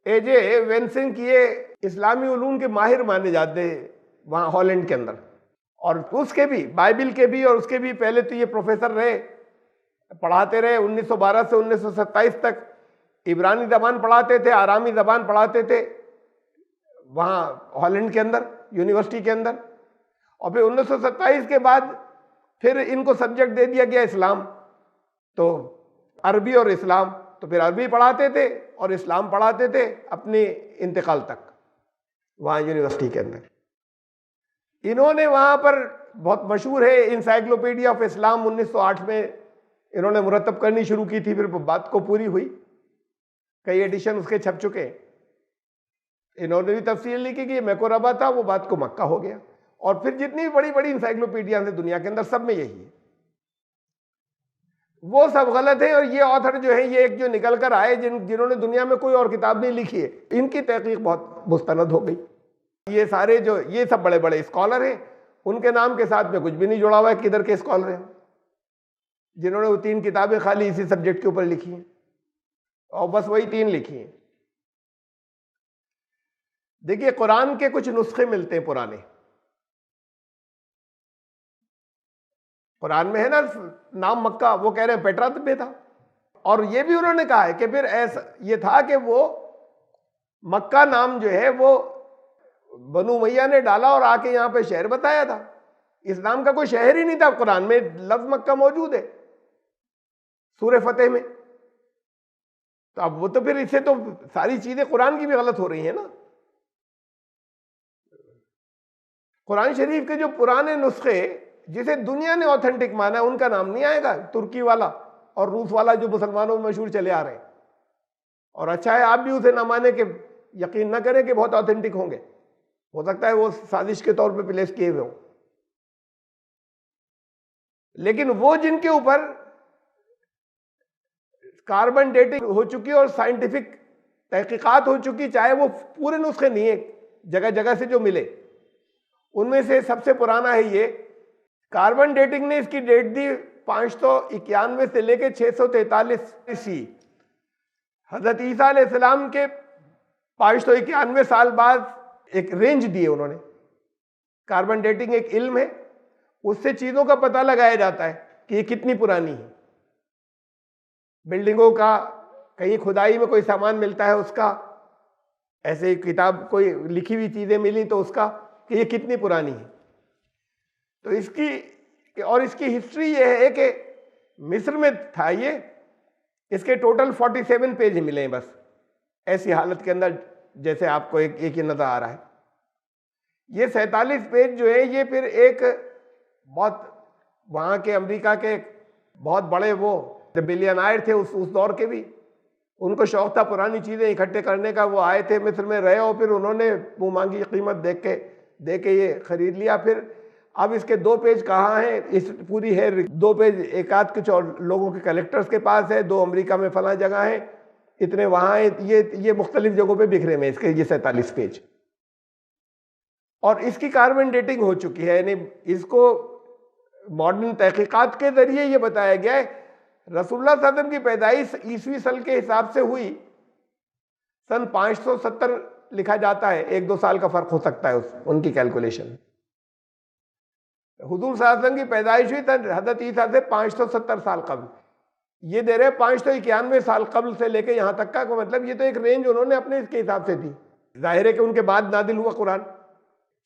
एजे वेंसिंग की ये इस्लामी उलूम के माहिर माने जाते हैं वहाँ हॉलैंड के अंदर, और उसके भी, बाइबिल के भी, और उसके भी पहले तो ये प्रोफेसर रहे, पढ़ाते रहे 1912 से 1927 तक। इब्रानी ज़बान पढ़ाते थे, आरामी ज़बान पढ़ाते थे वहाँ हॉलैंड के अंदर, यूनिवर्सिटी के अंदर। और फिर 1927 के बाद फिर इनको सब्जेक्ट दे दिया गया इस्लाम, तो अरबी और इस्लाम, तो फिर अरबी पढ़ाते थे और इस्लाम पढ़ाते थे अपने इंतकाल तक वहाँ यूनिवर्सिटी के अंदर। इन्होंने वहाँ पर, बहुत मशहूर है इंसाइक्लोपीडिया ऑफ इस्लाम, 1908 में इन्होंने मुरतब करनी शुरू की थी, फिर बात को पूरी हुई, कई एडिशन उसके छप चुके हैं। इन्होंने भी तफसील लिखी कि मैको रबा था, वो बात को मक्का हो गया। और फिर जितनी भी बड़ी बड़ी इंसाइक्लोपीडिया है दुनिया के अंदर, सब में यही है, वो सब गलत है। और ये ऑथर जो है, ये एक जो निकल कर आए, जिन्होंने दुनिया में कोई और किताब नहीं लिखी है, इनकी तहकीक बहुत मुस्तनद हो गई। ये सारे जो, ये सब बड़े बड़े स्कॉलर हैं, उनके नाम के साथ में कुछ भी नहीं जुड़ा हुआ है किधर के स्कॉलर हैं, जिन्होंने वो 3 किताबें खाली इसी सब्जेक्ट के ऊपर लिखी हैं। और बस वही 3 लिखी हैं। देखिए, कुरान के कुछ नुस्खे मिलते हैं पुराने। कुरान में है ना नाम मक्का, वो कह रहे हैं पेट्रा में था। और ये भी उन्होंने कहा है कि फिर ऐसा ये था कि वो मक्का नाम जो है वो बनु उमैया ने डाला और आके यहां पे शहर बताया था। इस नाम का कोई शहर ही नहीं था। कुरान में लफ्ज मक्का मौजूद है सूरह फतेह में। तो अब वो तो फिर इससे तो सारी चीजें कुरान की भी गलत हो रही है ना। कुरान शरीफ के जो पुराने नुस्खे जिसे दुनिया ने ऑथेंटिक माना है उनका नाम नहीं आएगा। तुर्की वाला और रूस वाला जो मुसलमानों में मशहूर चले आ रहे हैं। और अच्छा है आप भी उसे ना माने, कि यकीन ना करें कि बहुत ऑथेंटिक होंगे। हो सकता है वो साजिश के तौर पे प्लेस किए हुए हों। लेकिन वो जिनके ऊपर कार्बन डेटिंग हो चुकी और साइंटिफिक तहकीकात हो चुकी, चाहे वो पूरे नुस्खे नहीं है, जगह जगह से जो मिले, उनमें से सबसे पुराना है ये। कार्बन डेटिंग ने इसकी डेट दी 591 से लेके 643 ईस्वी। हजरत ईसा अलैहिस्सलाम के 591 साल बाद एक रेंज दिए उन्होंने। कार्बन डेटिंग एक इल्म है, उससे चीजों का पता लगाया जाता है कि ये कितनी पुरानी है। बिल्डिंगों का, कहीं खुदाई में कोई सामान मिलता है उसका, ऐसे ही किताब कोई लिखी हुई चीजें मिली तो उसका, कि ये कितनी पुरानी है। तो इसकी हिस्ट्री ये है कि मिस्र में था ये। इसके टोटल 47 पेज मिले हैं बस, ऐसी हालत के अंदर जैसे आपको एक ही नजर आ रहा है। ये 47 पेज जो है ये फिर एक बहुत वहां के अमेरिका के बहुत बड़े वो बिलियनायर थे उस दौर के भी, उनको शौक था पुरानी चीजें इकट्ठे करने का। वो आए थे, मिस्र में रहे और फिर उन्होंने मुंह मांगी कीमत दे के ये खरीद लिया। फिर अब इसके 2 पेज कहाँ हैं, इस पूरी है 2 पेज एक आध कुछ और लोगों के कलेक्टर्स के पास है, 2 अमेरिका में फला जगह है, इतने वहां है। ये मुख्तलिफ जगहों पे बिखरे में इसके ये 47 पेज। और इसकी कार्बन डेटिंग हो चुकी है, यानी इसको मॉडर्न तहकीकात के जरिए ये बताया गया है रसूलुल्लाह सल्लल्लाहु अलैहि वसल्लम की पैदाइश ईसवी सन के हिसाब से हुई सन 570 लिखा जाता है। 1-2 साल का फर्क हो सकता है उनकी कैलकुलेशन। हुजूर सल्लल्लाहु अलैहि वसल्लम की पैदाइश हुई था हजरत ईसा से 570 साल कबल। ये दे रहे 591 साल कबल से लेके यहाँ तक का, मतलब ये तो एक रेंज उन्होंने अपने इसके हिसाब से दी। जाहिर है कि उनके बाद नादिल हुआ कुरान।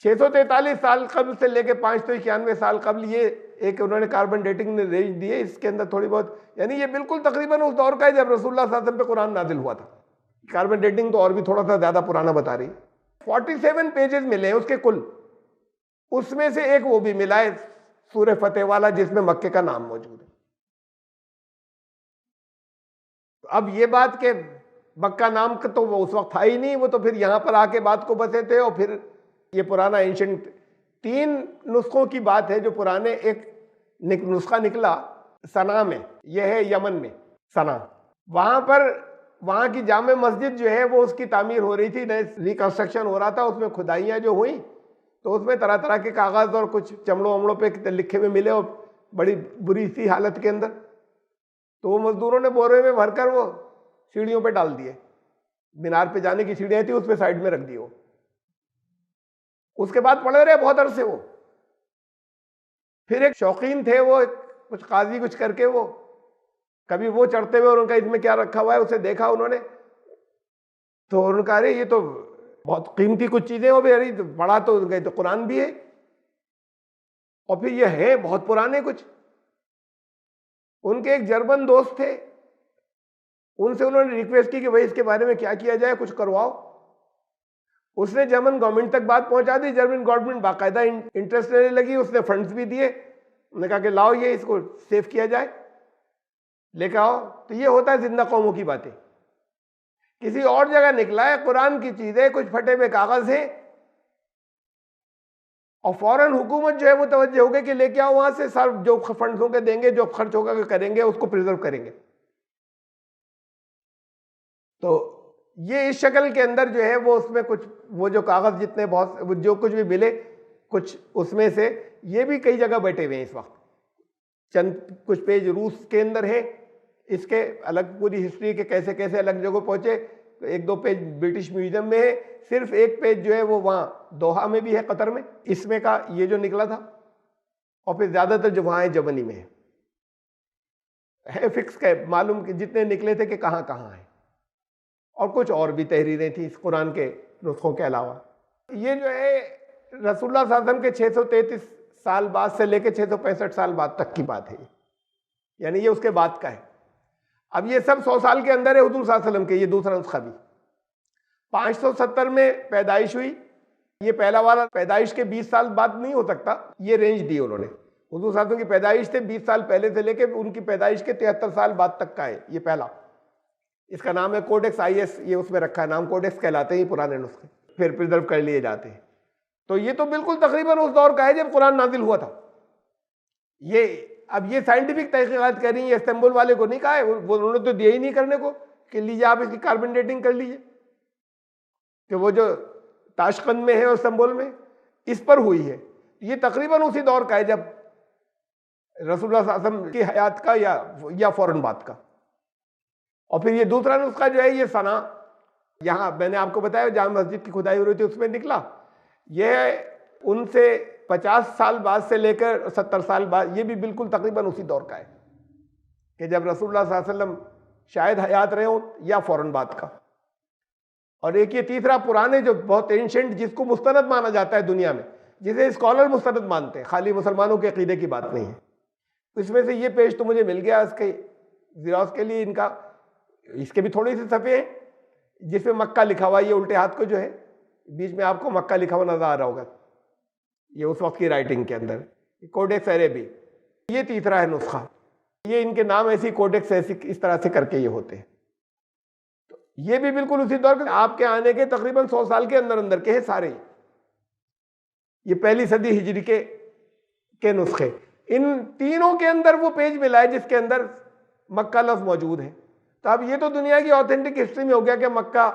643 साल कबल से लेके 591 साल कबल, ये एक उन्होंने कार्बन डेटिंग ने रेंज दी है। इसके अंदर थोड़ी बहुत, यानी ये बिल्कुल तकरीबन उस दौर का है जब रसूलुल्लाह सल्लल्लाहु अलैहि वसल्लम पे कुरान नादिल हुआ था। कार्बन डेटिंग तो और भी थोड़ा सा ज्यादा पुराना बता रही। 47 पेजेस मिले हैं उसके कुल, उसमें से एक वो भी मिला है सूरह फतेह वाला जिसमें मक्के का नाम मौजूद है। अब ये बात के मक्का नाम का तो वो उस वक्त था ही नहीं, वो तो फिर यहां पर आके बात को बसे थे। और फिर ये पुराना एंशंट 3 नुस्खों की बात है जो पुराने। एक नुस्खा निकला सना में, यह है यमन में सना। वहां की जामे मस्जिद जो है वो उसकी तामीर हो रही थी, रिकंस्ट्रक्शन हो रहा था। उसमें खुदाइयाँ जो हुई तो उसमें तरह तरह के कागज और कुछ चमड़ों वमड़ों पे लिखे हुए मिले और बड़ी बुरी सी हालत के अंदर। तो वो मजदूरों ने बोरे में भरकर वो सीढ़ियों पे डाल दिए। मीनार पे जाने की सीढ़ियाँ थी, उस पे साइड में रख दी वो। उसके बाद पड़े रहे बहुत अरसे वो। फिर एक शौकीन थे वो, कुछ काजी कुछ करके, वो कभी वो चढ़ते हुए और उनका इसमें क्या रखा हुआ है उसे देखा उन्होंने। तो उन्होंने कहा अरे ये तो बहुत कीमती कुछ चीजें हो, अरे पढ़ा तो गए तो कुरान भी है और फिर ये है बहुत पुराने कुछ। उनके एक जर्मन दोस्त थे, उनसे उन्होंने रिक्वेस्ट की कि भाई इसके बारे में क्या किया जाए, कुछ करवाओ। उसने जर्मन गवर्नमेंट तक बात पहुंचा दी। जर्मन गवर्नमेंट बाकायदा इंटरेस्ट लेने लगी, उसने फंड्स भी दिए। उन्होंने कहा कि लाओ ये इसको सेव किया जाए, लेकर आओ। तो ये होता है जिंदा कौमों की बातें। किसी और जगह निकला है कुरान की चीजें, कुछ फटे हुए कागज हैं और फौरन हुकूमत जो है मुतवज्जे हो गई कि लेके आओ वहां से, सर जो फंड्स होंगे देंगे, जो खर्च होगा करेंगे, उसको प्रिजर्व करेंगे। तो ये इस शक्ल के अंदर जो है वो उसमें कुछ वो जो कागज जितने बहुत जो कुछ भी मिले कुछ उसमें से ये भी कई जगह बैठे हुए हैं इस वक्त। चंद कुछ पेज रूस के अंदर है, इसके अलग पूरी हिस्ट्री के कैसे कैसे अलग जगह पहुंचे। 1-2 पेज ब्रिटिश म्यूजियम में है, सिर्फ एक पेज जो है वो वहाँ दोहा में भी है, कतर में, इसमें का ये जो निकला था, और फिर ज़्यादातर जो वहाँ है जर्मनी में है फिक्स का मालूम कि जितने निकले थे कि कहाँ कहाँ है। और कुछ और भी तहरीरें थी इस कुरान के नुस्खों के अलावा। ये जो है रसूलुल्लाह सल्लल्लाहु अलैहि वसल्लम के 633 साल बाद से लेकर 665 साल बाद तक की बात है, यानी ये उसके बाद का है। अब ये सब 100 साल के अंदर है हुजूर सल्लल्लाहु अलैहि वसल्लम के। ये दूसरा नुस्खा भी 570 में पैदाइश हुई, ये पहला वाला पैदाइश के 20 साल बाद नहीं हो सकता, ये रेंज दी उन्होंने। हुजूर सल्लल्लाहु अलैहि वसल्लम की पैदाइश से 20 साल पहले से लेकर उनकी पैदाइश के 73 साल बाद तक का है ये पहला। इसका नाम है कोडेक्स IS, ये उसमें रखा है नाम, कोडेक्स कहलाते हैं पुराने नुस्खे, फिर प्रिजर्व कर लिए जाते हैं। तो ये तो बिल्कुल तकरीबन उस दौर का है जब कुरान नाजिल हुआ था। ये अब ये साइंटिफिक तहकीकात कर रही है, इस्तांबुल वाले को नहीं कहा है, वो उन्होंने तो दिया ही नहीं करने को कि लीजिए आप इसकी कार्बन डेटिंग कर लीजिए, कि वो जो ताशकंद में है और इस्तांबुल में इस पर हुई है। ये तकरीबन उसी दौर का है जब रसूलुल्लाह सल्लल्लाहु अलैहि वसल्लम की हयात का या फौरन बाद का। और फिर ये दूसरा नुस्खा जो है ये सना, यहाँ मैंने आपको बताया जहाँ मस्जिद की खुदाई हो रही थी उसमें निकला, यह उनसे 50 साल बाद से लेकर 70 साल बाद, ये भी बिल्कुल तकरीबन उसी दौर का है कि जब रसूलुल्लाह सल्लल्लाहु अलैहि वसल्लम शायद हयात रहे हो या फौरन बाद का। और एक ये तीसरा पुराने जो बहुत एंशेंट, जिसको मुस्तनद माना जाता है दुनिया में, जिसे स्कॉलर मुस्तनद मानते हैं, खाली मुसलमानों के अकीदे की बात नहीं है। इसमें से ये पेज तो मुझे मिल गया इसके ज़िरास के लिए, इनका इसके भी थोड़ी सी सफ़े हैं जिसमें मक्का लिखा हुआ है, ये उल्टे हाथ को जो है बीच में आपको मक्का लिखा हुआ नजर आ रहा होगा, ये उस वक्त की राइटिंग के अंदर कोडेक्स अरेबी। ये तीसरा है नुस्खा, ये इनके नाम ऐसी कोडेक्स ऐसी इस तरह से करके ये होते हैं। तो ये भी बिल्कुल उसी दौर के, आपके आने के तकरीबन 100 साल के अंदर अंदर के हैं सारे। ये पहली सदी हिजरी के नुस्खे, इन तीनों के अंदर वो पेज मिला है जिसके अंदर मक्का लफ्ज मौजूद है। तो अब ये तो दुनिया की ऑथेंटिक हिस्ट्री में हो गया कि मक्का,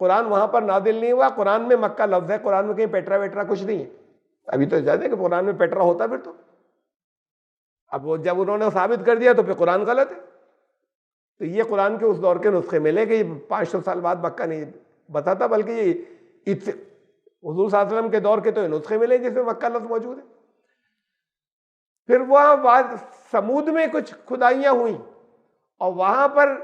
कुरान वहां पर नादिल नहीं हुआ, कुरान में मक्का लफ्ज है, कुरान में कहीं पेट्रा वेट्रा कुछ नहीं है। अभी तो जाते कि कुरान में पेट्रा होता फिर तो, अब वो जब उन्होंने साबित कर दिया तो फिर कुरान गलत है। तो ये कुरान के उस दौर के नुस्खे मिले कि 500 साल बाद मक्का नहीं बताता, बल्कि ये हुजूर सल्लल्लाहु अलैहि वसल्लम के दौर के तो नुस्खे मिले जिसमें मक्का लफ्ज मौजूद है। फिर वहां बाद समूद में कुछ खुदाइयां हुई और वहां पर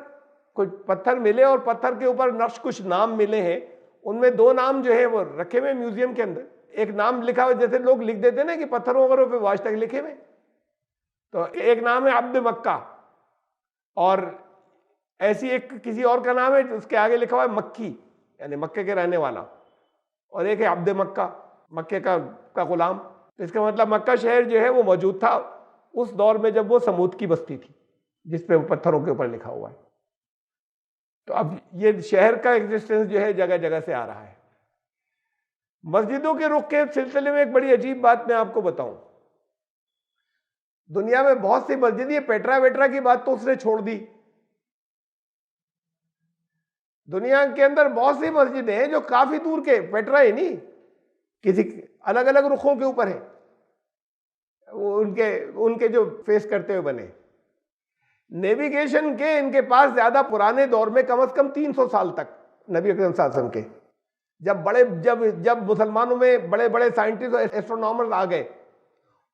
कुछ पत्थर मिले और पत्थर के ऊपर नक्श कुछ नाम मिले हैं। उनमें 2 नाम जो है वो रखे हुए म्यूजियम के अंदर। एक नाम लिखा हुआ, जैसे लोग लिख देते ना कि पत्थरों वगैरह पे आज तक लिखे हुए, तो एक नाम है अब्द मक्का, और ऐसी एक किसी और का नाम है उसके आगे लिखा हुआ है मक्की, यानी मक्के के रहने वाला, और एक है अब्द मक्का, मक्के का गुलाम। तो इसका मतलब मक्का शहर जो है वो मौजूद था उस दौर में जब वो समूद की बस्ती थी जिसपे वो पत्थरों के ऊपर लिखा हुआ है। तो अब ये शहर का एग्जिस्टेंस जो है जगह जगह से आ रहा है। मस्जिदों के रुख के सिलसिले में एक बड़ी अजीब बात मैं आपको बताऊं, दुनिया में बहुत सी मस्जिद, ये पेट्रा वेट्रा की बात तो उसने छोड़ दी, दुनिया के अंदर बहुत सी मस्जिदें हैं जो काफी दूर के, पेट्रा ही नहीं, किसी अलग अलग रुखों के ऊपर है, वो उनके जो फेस करते हुए बने। नेविगेशन के इनके पास ज्यादा पुराने दौर में कम से कम 300 साल तक नबी अकरम सल्लल्लाहु अलैहि वसल्लम के जब मुसलमानों में बड़े बड़े साइंटिस्ट और एस्ट्रोनॉमर्स आ गए,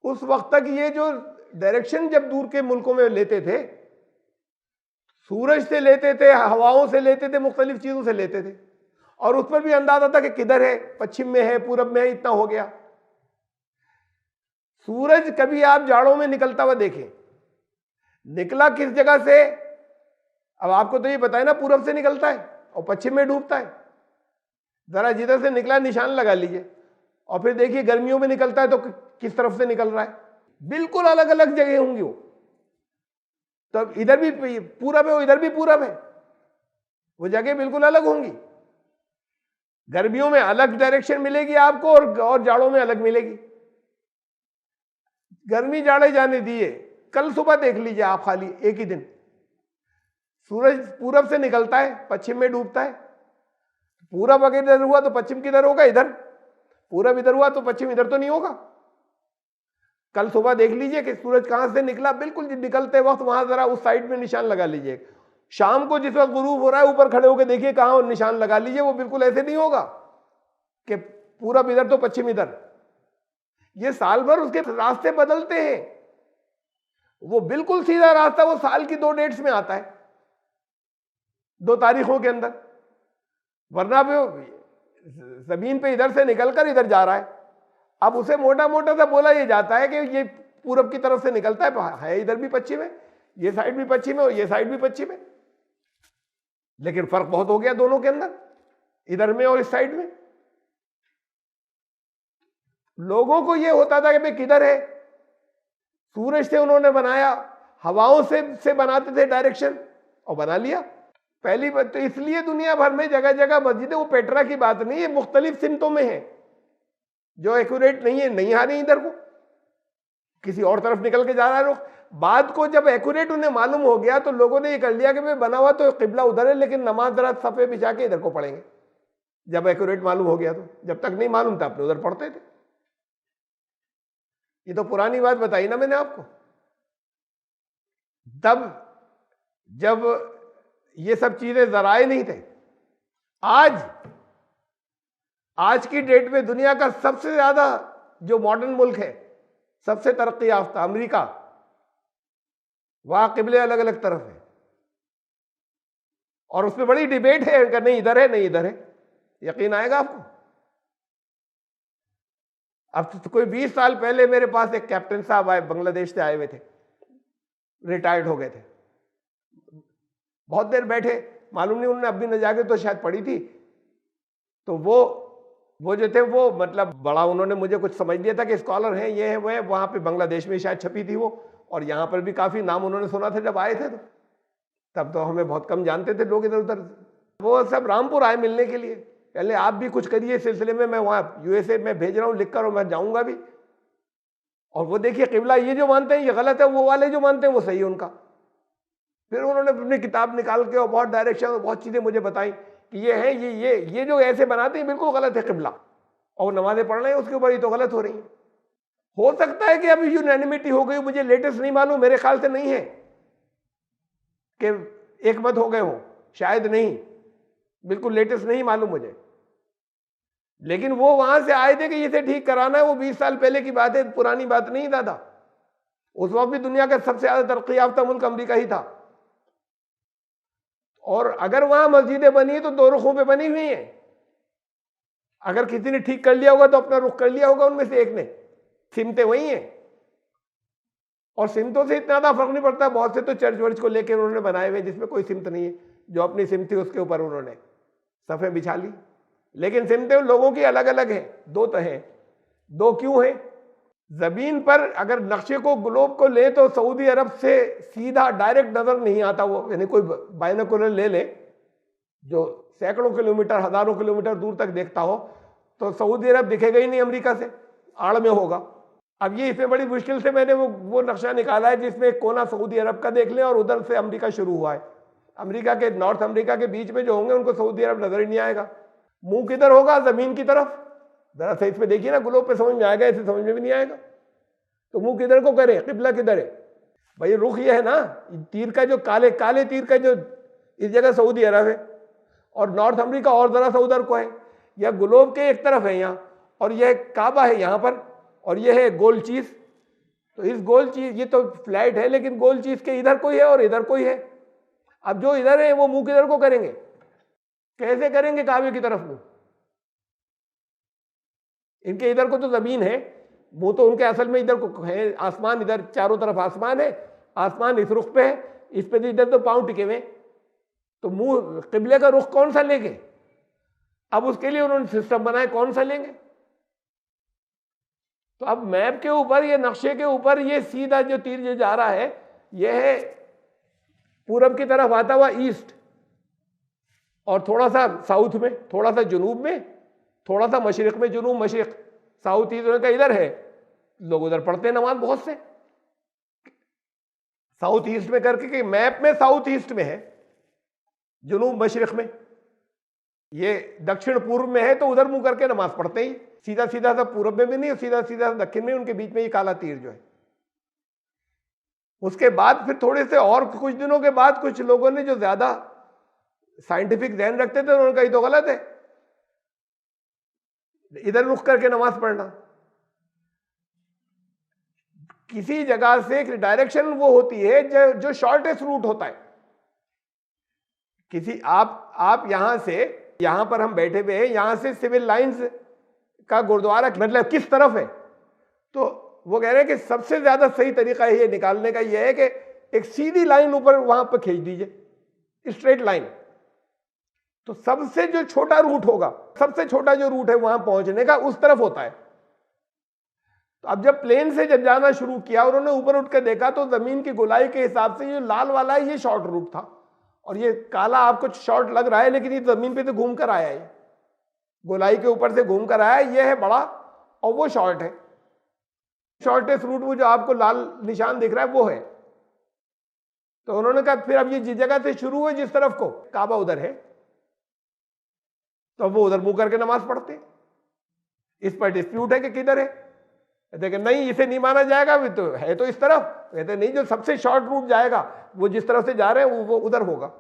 उस वक्त तक ये जो डायरेक्शन जब दूर के मुल्कों में लेते थे, सूरज से लेते थे, हवाओं से लेते थे, मुख्तलिफ चीजों से लेते थे, और उस पर भी अंदाजा था कि किधर है, पश्चिम में है, पूरब में है, इतना हो गया। सूरज कभी आप जाड़ों में निकलता हुआ देखें, निकला किस जगह से, अब आपको तो ये पता है ना, पूरब से निकलता है और पश्चिम में डूबता है। जरा जिधर से निकला निशान लगा लीजिए, और फिर देखिए गर्मियों में निकलता है तो किस तरफ से निकल रहा है, बिल्कुल अलग अलग जगह होंगी वो। तो इधर भी पूरब है, इधर भी पूरब है, वो जगह बिल्कुल अलग होंगी। गर्मियों में अलग डायरेक्शन मिलेगी आपको और जाड़ों में अलग मिलेगी। गर्मी जाड़े जाने दिए, कल सुबह देख लीजिए आप, खाली एक ही दिन सूरज पूरब से निकलता है, पश्चिम में डूबता है। पूरब अगर इधर हुआ तो पश्चिम किधर होगा, इधर। पूरब इधर हुआ तो पश्चिम इधर तो नहीं होगा। कल सुबह देख लीजिए कि सूरज कहां से निकला, बिल्कुल निकलते वक्त वहां जरा उस साइड में निशान लगा लीजिए। शाम को जिस वक्त गुरूब हो रहा है ऊपर खड़े होकर देखिए कहां निशान लगा लीजिए। वो बिल्कुल ऐसे नहीं होगा कि पूरब इधर तो पश्चिम इधर। ये साल भर उसके रास्ते बदलते हैं। वो बिल्कुल सीधा रास्ता वो साल की 2 डेट्स में आता है, 2 तारीखों के अंदर, वरना जमीन पे इधर से निकलकर इधर जा रहा है। अब उसे मोटा मोटा सा बोला ये जाता है कि ये पूरब की तरफ से निकलता है इधर भी पश्चिम है, ये साइड भी पश्चिम है और ये साइड भी पश्चिम है, लेकिन फर्क बहुत हो गया दोनों के अंदर, इधर में और इस साइड में। लोगों को ये होता था कि भाई किधर है, सूरज से उन्होंने बनाया, हवाओं से बनाते थे डायरेक्शन और बना लिया। पहली बात तो इसलिए दुनिया भर में जगह जगह मस्जिदें, वो पेट्रा की बात नहीं है, मुख्तलिफ सिमतों में है जो एक्यूरेट नहीं है, नहीं आ रही इधर को, किसी और तरफ निकल के जा रहा है रुख। बाद को जब एक्यूरेट उन्हें मालूम हो गया तो लोगों ने ये कर लिया कि भाई बना हुआ तो किबला उधर है, लेकिन नमाज जरा सफे बिछा के इधर को पढ़ेंगे। जब एक्यूरेट मालूम हो गया तो, जब तक नहीं मालूम था अपने उधर पढ़ते थे। ये तो पुरानी बात बताई ना मैंने आपको। तब जब ये सब चीजें जराए नहीं थे। आज की डेट में दुनिया का सबसे ज्यादा जो मॉडर्न मुल्क है, सबसे तरक्की याफ्ता अमेरिका, वहां किबले अलग अलग तरफ है और उसमें बड़ी डिबेट है कि नहीं इधर है नहीं इधर है। यकीन आएगा आपको। अब तो कोई 20 साल पहले मेरे पास एक कैप्टन साहब आए, बांग्लादेश से आए हुए थे, रिटायर्ड हो गए थे। बहुत देर बैठे, मालूम नहीं उन्होंने अभी न जाके तो शायद पढ़ी थी। तो वो जो थे वो मतलब बड़ा उन्होंने मुझे कुछ समझ लिया था कि स्कॉलर हैं, ये है वो है। वहां पे बांग्लादेश में शायद छपी थी वो, और यहाँ पर भी काफी नाम उन्होंने सुना था जब आए थे। तो तब तो हमें बहुत कम जानते थे लोग इधर उधर। वो सब रामपुर आए मिलने के लिए, पहले आप भी कुछ करिए इस सिलसिले में, मैं वहाँ यूएसए में भेज रहा हूँ लिख कर और मैं जाऊँगा भी। और वो देखिए किबला ये जो मानते हैं ये गलत है, वो वाले जो मानते हैं वो सही है उनका। फिर उन्होंने अपनी किताब निकाल के और बहुत डायरेक्शन और बहुत चीज़ें मुझे बताई कि ये है ये जो ऐसे बनाते हैं बिल्कुल गलत है किबला, और नमाजें पढ़ रहे हैं उसके ऊपर ये तो गलत हो रही है। हो सकता है कि अभी यूनानिमिटी हो गई, मुझे लेटेस्ट नहीं मालूम, मेरे ख्याल से नहीं है कि एक मत हो गए हो, शायद नहीं, बिल्कुल लेटेस्ट नहीं मालूम मुझे। लेकिन वो वहां से आए थे कि इसे ठीक कराना है। वो 20 साल पहले की बात है, पुरानी बात नहीं दादा। उस वक्त भी दुनिया का सबसे ज्यादा तरक्की याफ्ता मुल्क अमेरिका ही था। और अगर वहां मस्जिदें बनी तो 2 रुखों पे बनी हुई हैं। अगर किसी ने ठीक कर लिया होगा तो अपना रुख कर लिया होगा उनमें से एक ने। सिमतें वही हैं, और सिमतों से इतना फर्क नहीं पड़ता। बहुत से तो चर्च वर्च को लेकर उन्होंने बनाए हुए जिसमें कोई सिमत नहीं है, जो अपनी सिमत थी उसके ऊपर उन्होंने सफ़े बिछा ली। लेकिन सिमतें लोगों की अलग अलग है, 2 तो हैं। 2 क्यों हैं? जमीन पर अगर नक्शे को ग्लोब को ले तो सऊदी अरब से सीधा डायरेक्ट नजर नहीं आता वो, यानी कोई बाइनोकुलर ले ले जो सैकड़ों किलोमीटर हजारों किलोमीटर दूर तक देखता हो, तो सऊदी अरब दिखेगा ही नहीं, अमेरिका से आड़ में होगा। अब ये इसमें बड़ी मुश्किल से मैंने वो नक्शा निकाला है जिसमें एक कोना सऊदी अरब का देख लें और उधर से अमेरिका शुरू हुआ है। अमेरिका के नॉर्थ अमेरिका के बीच में जो होंगे उनको सऊदी अरब नजर ही नहीं आएगा। मुंह किधर होगा? जमीन की तरफ। जरा सा इसमें देखिए ना, ग्लोब पे समझ में आएगा, ऐसे समझ में भी नहीं आएगा। तो मुंह किधर को करे? किबला किधर है भाई? रुख ये है ना, तीर का जो काले तीर का जो इस जगह सऊदी अरब है, और नॉर्थ अमेरिका और जरा सा उधर को है, या ग्लोब के एक तरफ है यहाँ, और यह काबा है यहाँ पर, और यह है गोल चीज। तो इस गोल चीज, ये तो फ्लैट है लेकिन गोल चीज के इधर कोई है और इधर कोई है। अब जो इधर है वो मुंह किधर को करेंगे? कैसे करेंगे काबे की तरफ मुंह? इनके इधर को तो जमीन है, मुंह तो उनके असल में इधर को है आसमान, इधर चारों तरफ आसमान है, आसमान इस रुख पे है, इस पे इधर तो पांव टिके हुए, तो मुंह किबले का रुख कौन सा लेंगे? अब उसके लिए उन्होंने सिस्टम बनाया, कौन सा लेंगे? तो अब मैप के ऊपर, ये नक्शे के ऊपर, ये सीधा जो तीर जो जा रहा है, यह है पूरब की तरफ आता हुआ ईस्ट, और थोड़ा सा साउथ में, थोड़ा सा जुनूब में, थोड़ा सा मशरिक में, जुनूब मशरिक, साउथ ईस्ट का इधर है। लोग उधर पढ़ते हैं नमाज बहुत से, साउथ ईस्ट में करके, कि मैप में साउथ ईस्ट में है, जुनूब मशरिक में, ये दक्षिण पूर्व में है, तो उधर मुंह करके नमाज पढ़ते ही। सीधा सीधा सा पूरब में भी नहीं और सीधा सीधा सा दक्षिण में, उनके बीच में ये काला तीर जो है। उसके बाद फिर थोड़े से और कुछ दिनों के बाद कुछ लोगों ने जो ज्यादा साइंटिफिक ध्यान रखते थे उन्होंने कहा ये तो गलत है, इधर रुख करके नमाज पढ़ना। किसी जगह से डायरेक्शन वो होती है जो शॉर्टेस्ट रूट होता है। किसी आप यहां से, यहां पर हम बैठे हुए हैं, यहां से सिविल लाइंस का गुरुद्वारा मतलब किस तरफ है, तो वो कह रहे हैं कि सबसे ज्यादा सही तरीका ये निकालने का ये है कि एक सीधी लाइन ऊपर वहां पर खींच दीजिए, स्ट्रेट लाइन। तो सबसे जो छोटा रूट होगा, सबसे छोटा जो रूट है वहां पहुंचने का, उस तरफ होता है। तो अब जब प्लेन से जब जाना शुरू किया, उन्होंने ऊपर उठ कर देखा तो जमीन की गोलाई के हिसाब से ये लाल वाला ये शॉर्ट रूट था और ये काला आपको शॉर्ट लग रहा है, लेकिन ये जमीन पे तो घूम कर आया है, गोलाई के ऊपर से घूम कर आया है, ये है बड़ा और वो शॉर्ट है। शॉर्टेस्ट रूट वो जो आपको लाल निशान दिख रहा है वो है। तो उन्होंने कहा फिर अब ये जिस जगह से शुरू है, जिस तरफ को काबा उधर है, तो वो उधर मुंह करके नमाज पढ़ते। इस पर डिस्प्यूट है कि किधर है, कहते नहीं इसे नहीं माना जाएगा, भी तो है तो इस तरफ। कहते नहीं, जो सबसे शॉर्ट रूट जाएगा वो जिस तरफ से जा रहे हैं वो उधर होगा।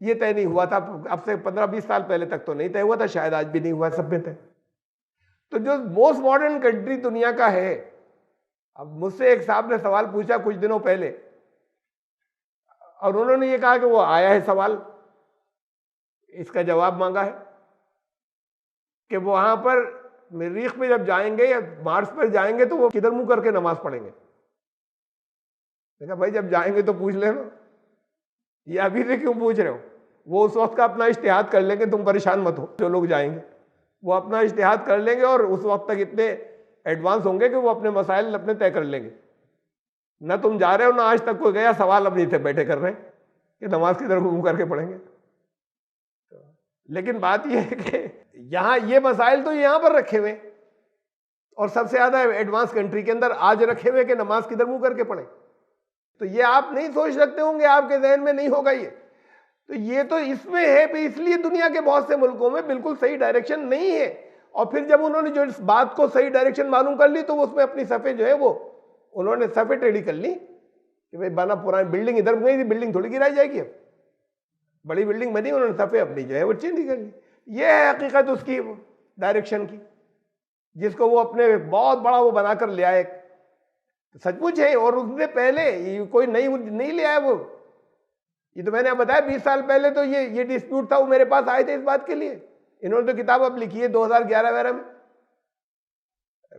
ये तय नहीं हुआ था, अब से 15-20 साल पहले तक तो नहीं तय हुआ था, शायद आज भी नहीं हुआ सब में तय। तो जो मोस्ट मॉडर्न कंट्री दुनिया का है, अब मुझसे एक साहब ने सवाल पूछा कुछ दिनों पहले और उन्होंने ये कहा कि वो आया है सवाल, इसका जवाब मांगा है कि वो वहां पर मरीख पे जब जाएंगे या मार्स पर जाएंगे तो वो किधर मुंह करके नमाज पढ़ेंगे। देखा भाई जब जाएंगे तो पूछ लेना, ये अभी से क्यों पूछ रहे हो? वो उस वक्त का अपना इज्तिहाद कर लेंगे, तुम परेशान मत हो। जो लोग जाएंगे वो अपना इज्तिहाद कर लेंगे और उस वक्त तक इतने एडवांस होंगे कि वो अपने मसाइल अपने तय कर लेंगे। ना तुम जा रहे हो ना आज तक कोई गया, सवाल अपनी से बैठे कर रहे हैं कि नमाज किधर मुंह करके पढ़ेंगे। लेकिन बात यह है कि यहां ये मसाइल तो यहां पर रखे हुए और सबसे ज्यादा एडवांस कंट्री के अंदर आज रखे हुए कि नमाज किधर मुंह करके पढ़े। तो ये आप नहीं सोच सकते होंगे, आपके जहन में नहीं होगा ये। तो ये तो इसमें है, इसलिए दुनिया के बहुत से मुल्कों में बिल्कुल सही डायरेक्शन नहीं है। और फिर जब उन्होंने जो इस बात को सही डायरेक्शन मालूम कर ली तो वो उसमें अपनी सफ़े जो है वो उन्होंने सफ़े टेढ़ी कर ली कि भाई बना पुरानी बिल्डिंग इधर गई थी, बिल्डिंग थोड़ी गिराई जाएगी, अब बड़ी बिल्डिंग बनी, उन्होंने सफ़े अपनी जो है वो चेंज कर ली। ये है हकीकत उसकी डायरेक्शन की, जिसको वो अपने बहुत बड़ा वो बनाकर ले आए। सचमुच है। और उससे पहले कोई नहीं ले आया वो, ये तो मैंने अब बताया 20 साल पहले तो ये डिस्प्यूट था, वो मेरे पास आए थे इस बात के लिए। इन्होंने तो किताब अब लिखी है 2011 में,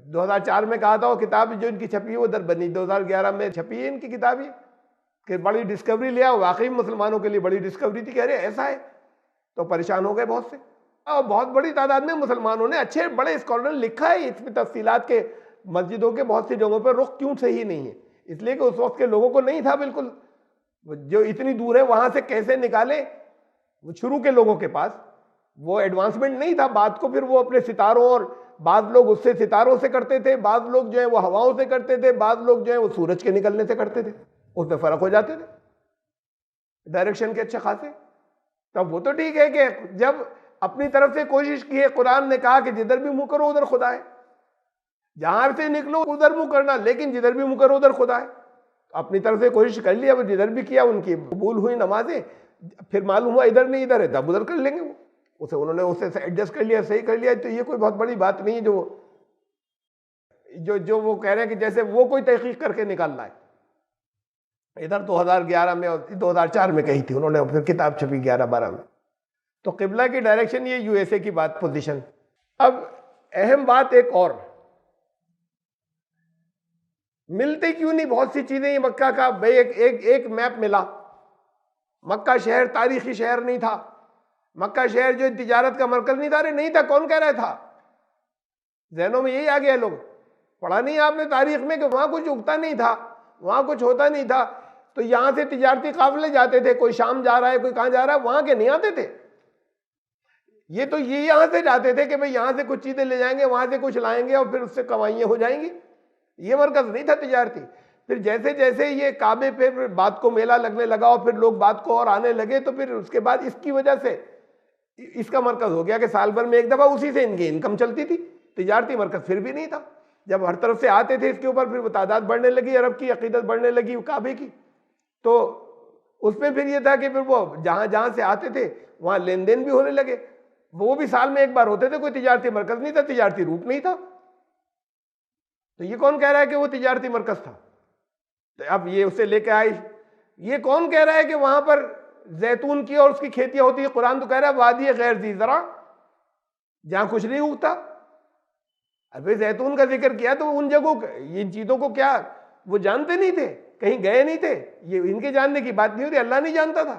2004 में कहा था वो किताब जो इनकी छपी है वो दर बनी 2011 में छपी है इनकी किताब ही कि बड़ी डिस्कवरी लिया। वाकई मुसलमानों के लिए बड़ी डिस्कवरी थी। कह रहे ऐसा है तो परेशान हो गए बहुत से, और बहुत बड़ी तादाद में मुसलमानों ने, अच्छे बड़े स्कॉलर ने लिखा है इसमें तफसीलात के मस्जिदों के बहुत सी जगहों पर रुख क्यों सही नहीं है, इसलिए कि उस वक्त के लोगों को नहीं था बिल्कुल, जो इतनी दूर है वहां से कैसे निकाले। वो शुरू के लोगों के पास वो एडवांसमेंट नहीं था। बात को फिर वो अपने सितारों, और बाद लोग उससे सितारों से करते थे, बाद लोग जो है वो हवाओं से करते थे, बाद लोग जो है वो सूरज के निकलने से करते थे, उसमें फर्क हो जाते थे डायरेक्शन के अच्छे खासे। तब वो तो ठीक है कि जब अपनी तरफ से कोशिश की है, कुरान ने कहा कि जिधर भी मुंह करो उधर खुदा है, जहां से निकलो उधर मुंह करना, लेकिन जिधर भी मुंह करो उधर खुदा है। अपनी तरफ से कोशिश कर लिया, वो जिधर भी किया उनकी कबूल हुई नमाजें। फिर मालूम हुआ इधर नहीं इधर है, तब उधर कर लेंगे वो, उसे उन्होंने उससे एडजस्ट कर लिया, सही कर लिया। तो ये कोई बहुत बड़ी बात नहीं है जो वो कह रहे हैं कि जैसे वो कोई तहकीक करके निकालना है। इधर 2011 में और 2004 में कही थी उन्होंने, फिर किताब छपी 11-12 में। तो किबला की डायरेक्शन ये यूएसए की बात पोजीशन। अब अहम बात एक और, मिलते क्यों नहीं बहुत सी चीजें। ये मक्का का भाई एक मैप मिला, मक्का शहर तारीखी शहर नहीं था, मक्का शहर जो तिजारत का मरकज नहीं था। अरे नहीं था, कौन कह रहा था? जहनों में यही आ गया। लोग पढ़ा नहीं आपने तारीख में कि वहां कुछ उगता नहीं था, वहां कुछ होता नहीं था। तो यहां से तिजारती काफिले जाते थे, कोई शाम जा रहा है कोई कहां जा रहा है, वहां के नहीं आते थे। ये तो ये यहां से जाते थे कि भाई यहां से कुछ चीजें ले जाएंगे, वहां से कुछ लाएंगे और फिर उससे कमाइयां हो जाएंगी। ये मरकज नहीं था तिजारती। फिर जैसे जैसे ये काबे पे बात को मेला लगने लगा और फिर लोग बात को और आने लगे, तो फिर उसके बाद इसकी वजह से इसका मरकज हो गया कि साल भर में एक दफा उसी से इनकी इनकम चलती थी। तिजारती मरकज फिर भी नहीं था। जब हर तरफ से आते थे इसके ऊपर, फिर वो तादाद बढ़ने लगी अरब की, अकीदत बढ़ने लगी काबे की, तो उसमें फिर ये था कि फिर वो जहां जहां से आते थे वहां लेन देन भी होने लगे। वो भी साल में एक बार होते थे, कोई तिजारती मरकज नहीं था, तिजारती रूट नहीं था। तो ये कौन कह रहा है कि वो तिजारती मरकज था? तो अब ये उसे लेके आई, ये कौन कह रहा है कि वहां पर जैतून की और उसकी खेतियां होती है? कुरान तो कह रहा है वादी गैर ज़ी ज़रा, जहां कुछ नहीं उगता। अबे जैतून का जिक्र किया तो उन जगहों, इन चीजों को क्या वो जानते नहीं थे? कहीं गए नहीं थे? ये इनके जानने की बात नहीं होती, अल्लाह नहीं जानता था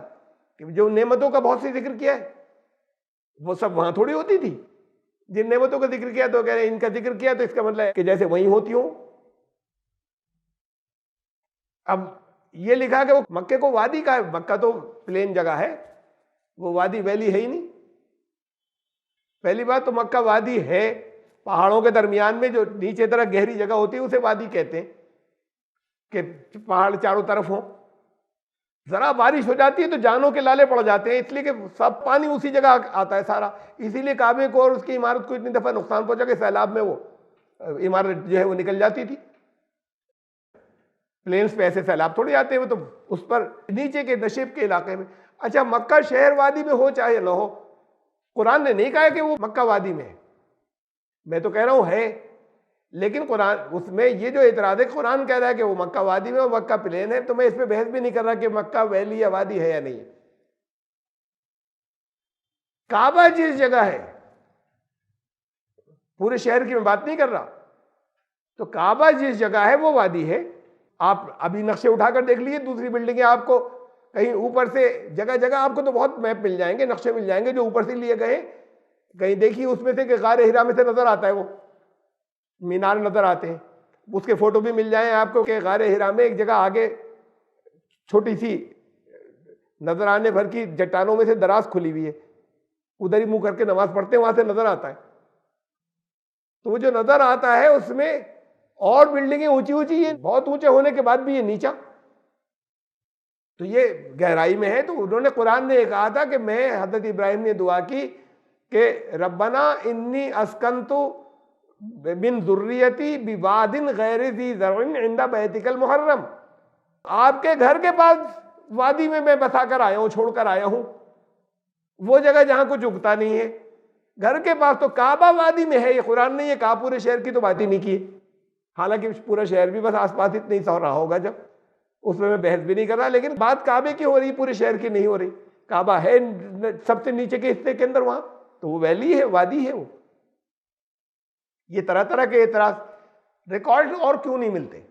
कि जो नेमतों का बहुत सी जिक्र किया है वो सब वहां थोड़ी होती थी। जिन नेमतों का जिक्र किया तो कह रहे हैं इनका जिक्र किया, तो इसका मतलब है कि जैसे वहीं होती हो। अब ये लिखा कि वो मक्के को वादी का है, मक्का तो प्लेन जगह है, वो वादी वैली है ही नहीं। पहली बात तो मक्का वादी है, पहाड़ों के दरमियान में जो नीचे तरफ गहरी जगह होती है उसे वादी कहते हैं, कि पहाड़ चारों तरफ हो। जरा बारिश हो जाती है तो जानों के लाले पड़ जाते हैं, इसलिए कि सब पानी उसी जगह आता है सारा। इसीलिए काबे को और उसकी इमारत को इतनी दफा नुकसान पहुंचा कि सैलाब में वो इमारत जो है वो निकल जाती थी। प्लेन्स पे ऐसे सैलाब थोड़े आते हैं, वो तो उस पर नीचे के नशेब के इलाके में। अच्छा, मक्का शहर वादी में हो चाहे न हो, कुरान ने नहीं कहा कि वो मक्का वादी में है। मैं तो कह रहा हूं है, लेकिन कुरान उसमें ये जो एतराज है, कुरान कह रहा है कि वो मक्का वादी में और मक्का प्लेन है, तो मैं इस पर बहस भी नहीं कर रहा कि मक्का वैली या वादी है या नहीं है। काबा जिस जगह है, पूरे शहर की मैं बात नहीं कर रहा, तो काबा जिस जगह है वो वादी है। आप अभी नक्शे उठाकर देख लीजिए, दूसरी बिल्डिंगें आपको कहीं ऊपर से, जगह जगह आपको तो बहुत मैप मिल जाएंगे, नक्शे मिल जाएंगे जो ऊपर से लिए गए। कहीं देखिए उसमें से कि गारे हिरा में से नजर आता है, वो मीनार नजर आते हैं, उसके फोटो भी मिल जाए आपको कि गारे हिरा में एक जगह आगे छोटी सी नजर आने भर की चट्टानों में से दराज खुली हुई है, उधर ही मुंह करके नमाज पढ़ते हैं, वहां से नजर आता है। तो वो जो नजर आता है उसमें और बिल्डिंगें ऊंची ऊंची, ये बहुत ऊंचे होने के बाद भी ये नीचा, तो ये गहराई में है। तो उन्होंने, कुरान ने कहा था कि मैं, हजरत इब्राहिम ने दुआ की कि रब्बना इन्नी अस्कंतु बिन जुर्रियती बिवादिन गैर ज़ी ज़र्इन इंदा बैतिकल मुहर्रम, आपके घर के पास वादी में मैं बसा कर आया हूं, छोड़कर आया हूं, वो जगह जहां कुछ उगता नहीं है, घर के पास। तो काबा वादी में है, ये कुरान ने ये कहा, पूरे शहर की तो बात ही नहीं की। हालांकि पूरा शहर भी बस आसपास इतना ही सो रहा होगा, जब उसमें मैं बहस भी नहीं कर रहा, लेकिन बात काबे की हो रही, पूरे शहर की नहीं हो रही। काबा है सबसे नीचे के हिस्से के अंदर, वहां तो वो वैली है, वादी है वो। ये तरह तरह के एतराज रिकॉर्ड और क्यों नहीं मिलते?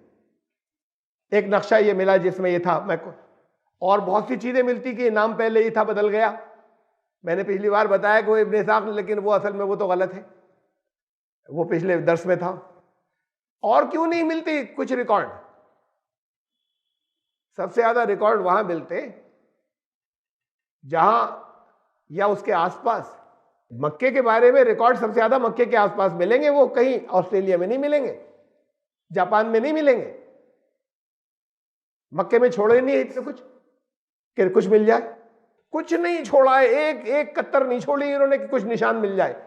एक नक्शा ये मिला जिसमें ये था, मैं और बहुत सी चीजें मिलती कि नाम पहले ही था, बदल गया। मैंने पिछली बार बताया कि वो इब्ने इस्हाक, लेकिन वो असल में वो तो गलत है, वो पिछले दर्स में था। और क्यों नहीं मिलती कुछ रिकॉर्ड? सबसे ज्यादा रिकॉर्ड वहां मिलते जहां या उसके आसपास, मक्के के बारे में रिकॉर्ड सबसे ज्यादा मक्के के आसपास मिलेंगे, वो कहीं ऑस्ट्रेलिया में नहीं मिलेंगे, जापान में नहीं मिलेंगे। मक्के में छोड़े नहीं है इतने कुछ कि कुछ मिल जाए, कुछ नहीं छोड़ा है, एक एक कत्तर नहीं छोड़ी इन्होंने कि कुछ निशान मिल जाए।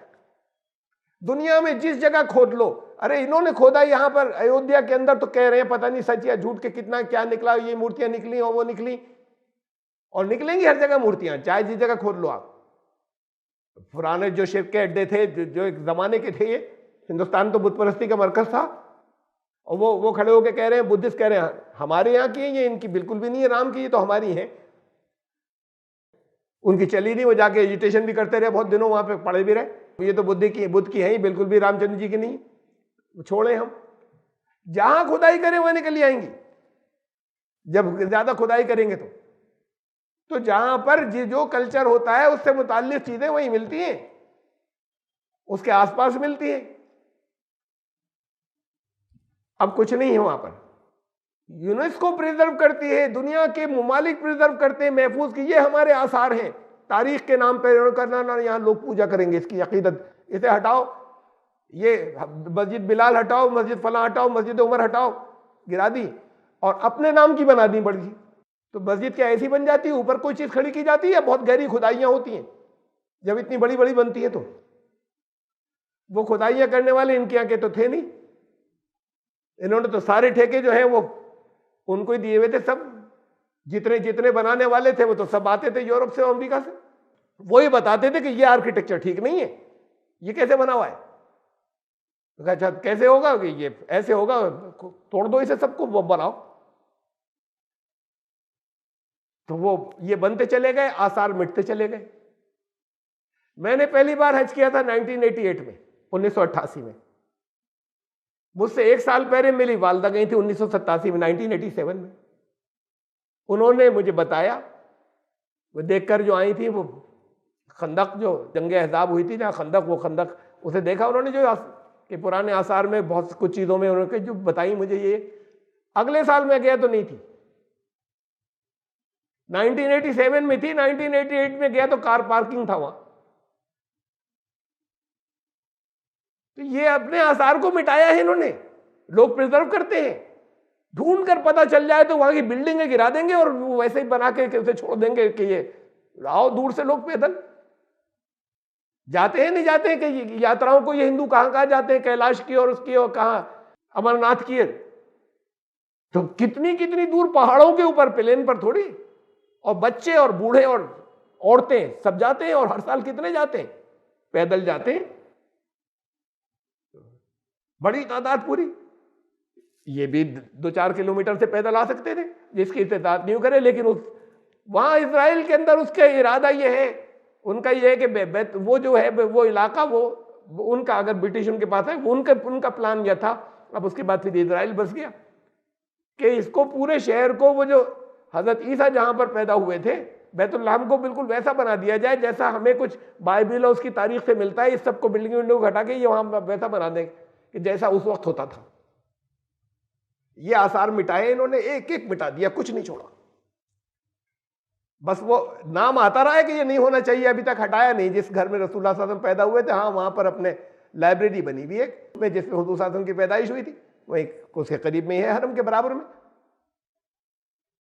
दुनिया में जिस जगह खोद लो, अरे इन्होंने खोदा यहां पर अयोध्या के अंदर, तो कह रहे हैं पता नहीं सच या झूठ के कितना क्या निकला, ये मूर्तियां निकली और वो निकली, और निकलेंगी हर जगह मूर्तियां, चाहे जिस जगह खोद लो आप। पुराने जो शिर्क के अड्डे थे, जो एक जमाने के थे, ये हिंदुस्तान तो बुत परस्ती का मरकज था, और वो खड़े होकर कह रहे हैं, बुद्धिस्ट कह रहे हैं हमारे यहाँ की है ये, इनकी बिल्कुल भी नहीं है, राम की, ये तो हमारी है। उनकी चली नहीं, वो जाके एजिटेशन भी करते रहे बहुत दिनों, वहां पे पड़े भी रहे, ये तो बुद्ध की है ही, बिल्कुल भी रामचंद्र जी की नहीं। छोड़े हम, जहां खुदाई करें वहां निकल आएंगी, जब ज्यादा खुदाई करेंगे तो जहां पर जो कल्चर होता है उससे मुताल्लिक चीजें वहीं मिलती हैं, उसके आसपास मिलती हैं। अब कुछ नहीं है वहां पर। यूनेस्को प्रिजर्व करती है, दुनिया के ममालिक प्रिजर्व करते हैं, महफूज की, ये हमारे आसार हैं, तारीख के नाम पर करना ना, यहाँ लोग पूजा करेंगे इसकी अकीदत, इसे हटाओ, ये मस्जिद बिलाल हटाओ, मस्जिद फला हटाओ, मस्जिद उमर हटाओ, गिरा दी और अपने नाम की बना दी बड़ी। तो मस्जिद क्या ऐसी बन जाती है, ऊपर कोई चीज खड़ी की जाती है, बहुत गहरी खुदाइयां होती हैं जब इतनी बड़ी बड़ी बनती है। तो वो खुदाइयाँ करने वाले इनके यहाँ के तो थे नहीं, इन्होंने तो सारे ठेके जो है वो उनको ही दिए हुए थे। सब जितने जितने बनाने वाले थे वो तो सब आते थे यूरोप से, अमेरिका से, वो ही बताते थे कि ये आर्किटेक्चर ठीक नहीं है, ये कैसे बना हुआ है। तो कहा अच्छा कैसे होगा कि ये ऐसे होगा, तोड़ दो इसे सबको, वो बनाओ। तो वो ये बनते चले गए, आसार मिटते चले गए। मैंने पहली बार हज किया था 1988 में, 1988 में। मुझसे 1 साल पहले मेरी वालदा गई थी 1987 में, 1987 में। उन्होंने मुझे बताया, वो देखकर जो आई थी, वो खंदक जो जंगे अहज़ाब हुई थी ना, खंदक, वो खंदक उसे देखा उन्होंने, जो कि पुराने आसार में बहुत कुछ चीज़ों में उन्होंने जो बताई मुझे। ये अगले साल मैं गया तो नहीं थी, 1987 में थी, 1988 में गया तो कार पार्किंग था वहां। तो ये अपने आसार को मिटाया है इन्होंने। लोग प्रिजर्व करते हैं, ढूंढ कर पता चल जाए तो वहां की बिल्डिंगें गिरा देंगे और वो वैसे ही बना के उसे छोड़ देंगे कि ये आओ। दूर से लोग पैदल जाते हैं, नहीं जाते हैं कि यात्राओं को ये हिंदू कहां कहां जाते हैं, कैलाश की और उसकी और कहां अमरनाथ की। तो कितनी कितनी दूर पहाड़ों के ऊपर, प्लेन पर थोड़ी। और बच्चे और बूढ़े और औरतें सब जाते हैं, और हर साल कितने जाते हैं, पैदल जाते हैं, बड़ी तादाद पूरी। ये भी 2-4 किलोमीटर से पैदल आ सकते थे, जिसकी इस्तेताअत नहीं करे। लेकिन उस वहां इजराइल के अंदर उसका इरादा ये है, उनका ये है कि वो जो है वो इलाका, वो उनका अगर ब्रिटिश उनके पास है, उनका प्लान यह था। अब उसके बाद फिर इजराइल बस गया कि इसको पूरे शहर को, वो जो हजरत ईसा जहां पर पैदा हुए थे, बैतुल्लाहम को बिल्कुल वैसा बना दिया जाए जैसा हमें कुछ बाइबिल और उसकी तारीख से मिलता है। इस सबको बिल्डिंग विंडो हटा के ये वहां वैसा बना दें कि जैसा उस वक्त होता था। ये आसार मिटाए इन्होंने, एक एक मिटा दिया, कुछ नहीं छोड़ा। बस वो नाम आता रहा है कि ये नहीं होना चाहिए, अभी तक हटाया नहीं। जिस घर में रसूलुल्लाह सल्लल्लाहु अलैहि वसल्लम पैदा हुए थे, हाँ वहां पर अपने लाइब्रेरी बनी हुई है, जिसमें हुजूर सल्लल्लाहु अलैहि वसल्लम की पैदाइश हुई थी, वही उसके करीब में ही है, हरम के बराबर में।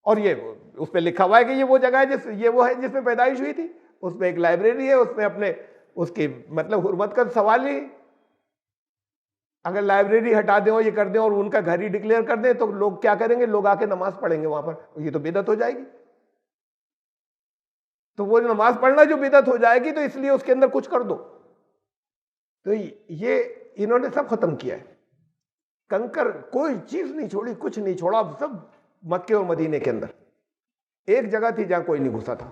और ये उस पर लिखा हुआ है कि ये वो जगह है ये वो है जिसमें पैदाइश हुई थी। उसमें एक लाइब्रेरी है, उसमें अपने उसकी मतलब हुर्मत का सवाल ही। अगर लाइब्रेरी हटा दें और ये कर दें और उनका घर ही डिक्लेयर कर दें तो लोग क्या करेंगे, लोग आके नमाज पढ़ेंगे वहां पर, ये तो बिदअत हो जाएगी। तो वो नमाज पढ़ना जो बिदअत हो जाएगी, तो इसलिए उसके अंदर कुछ कर दो। तो ये इन्होंने सब खत्म किया है, कंकर कोई चीज नहीं छोड़ी, कुछ नहीं छोड़ा। सब मक्के और मदीने के अंदर एक जगह थी जहां कोई नहीं घुसा था,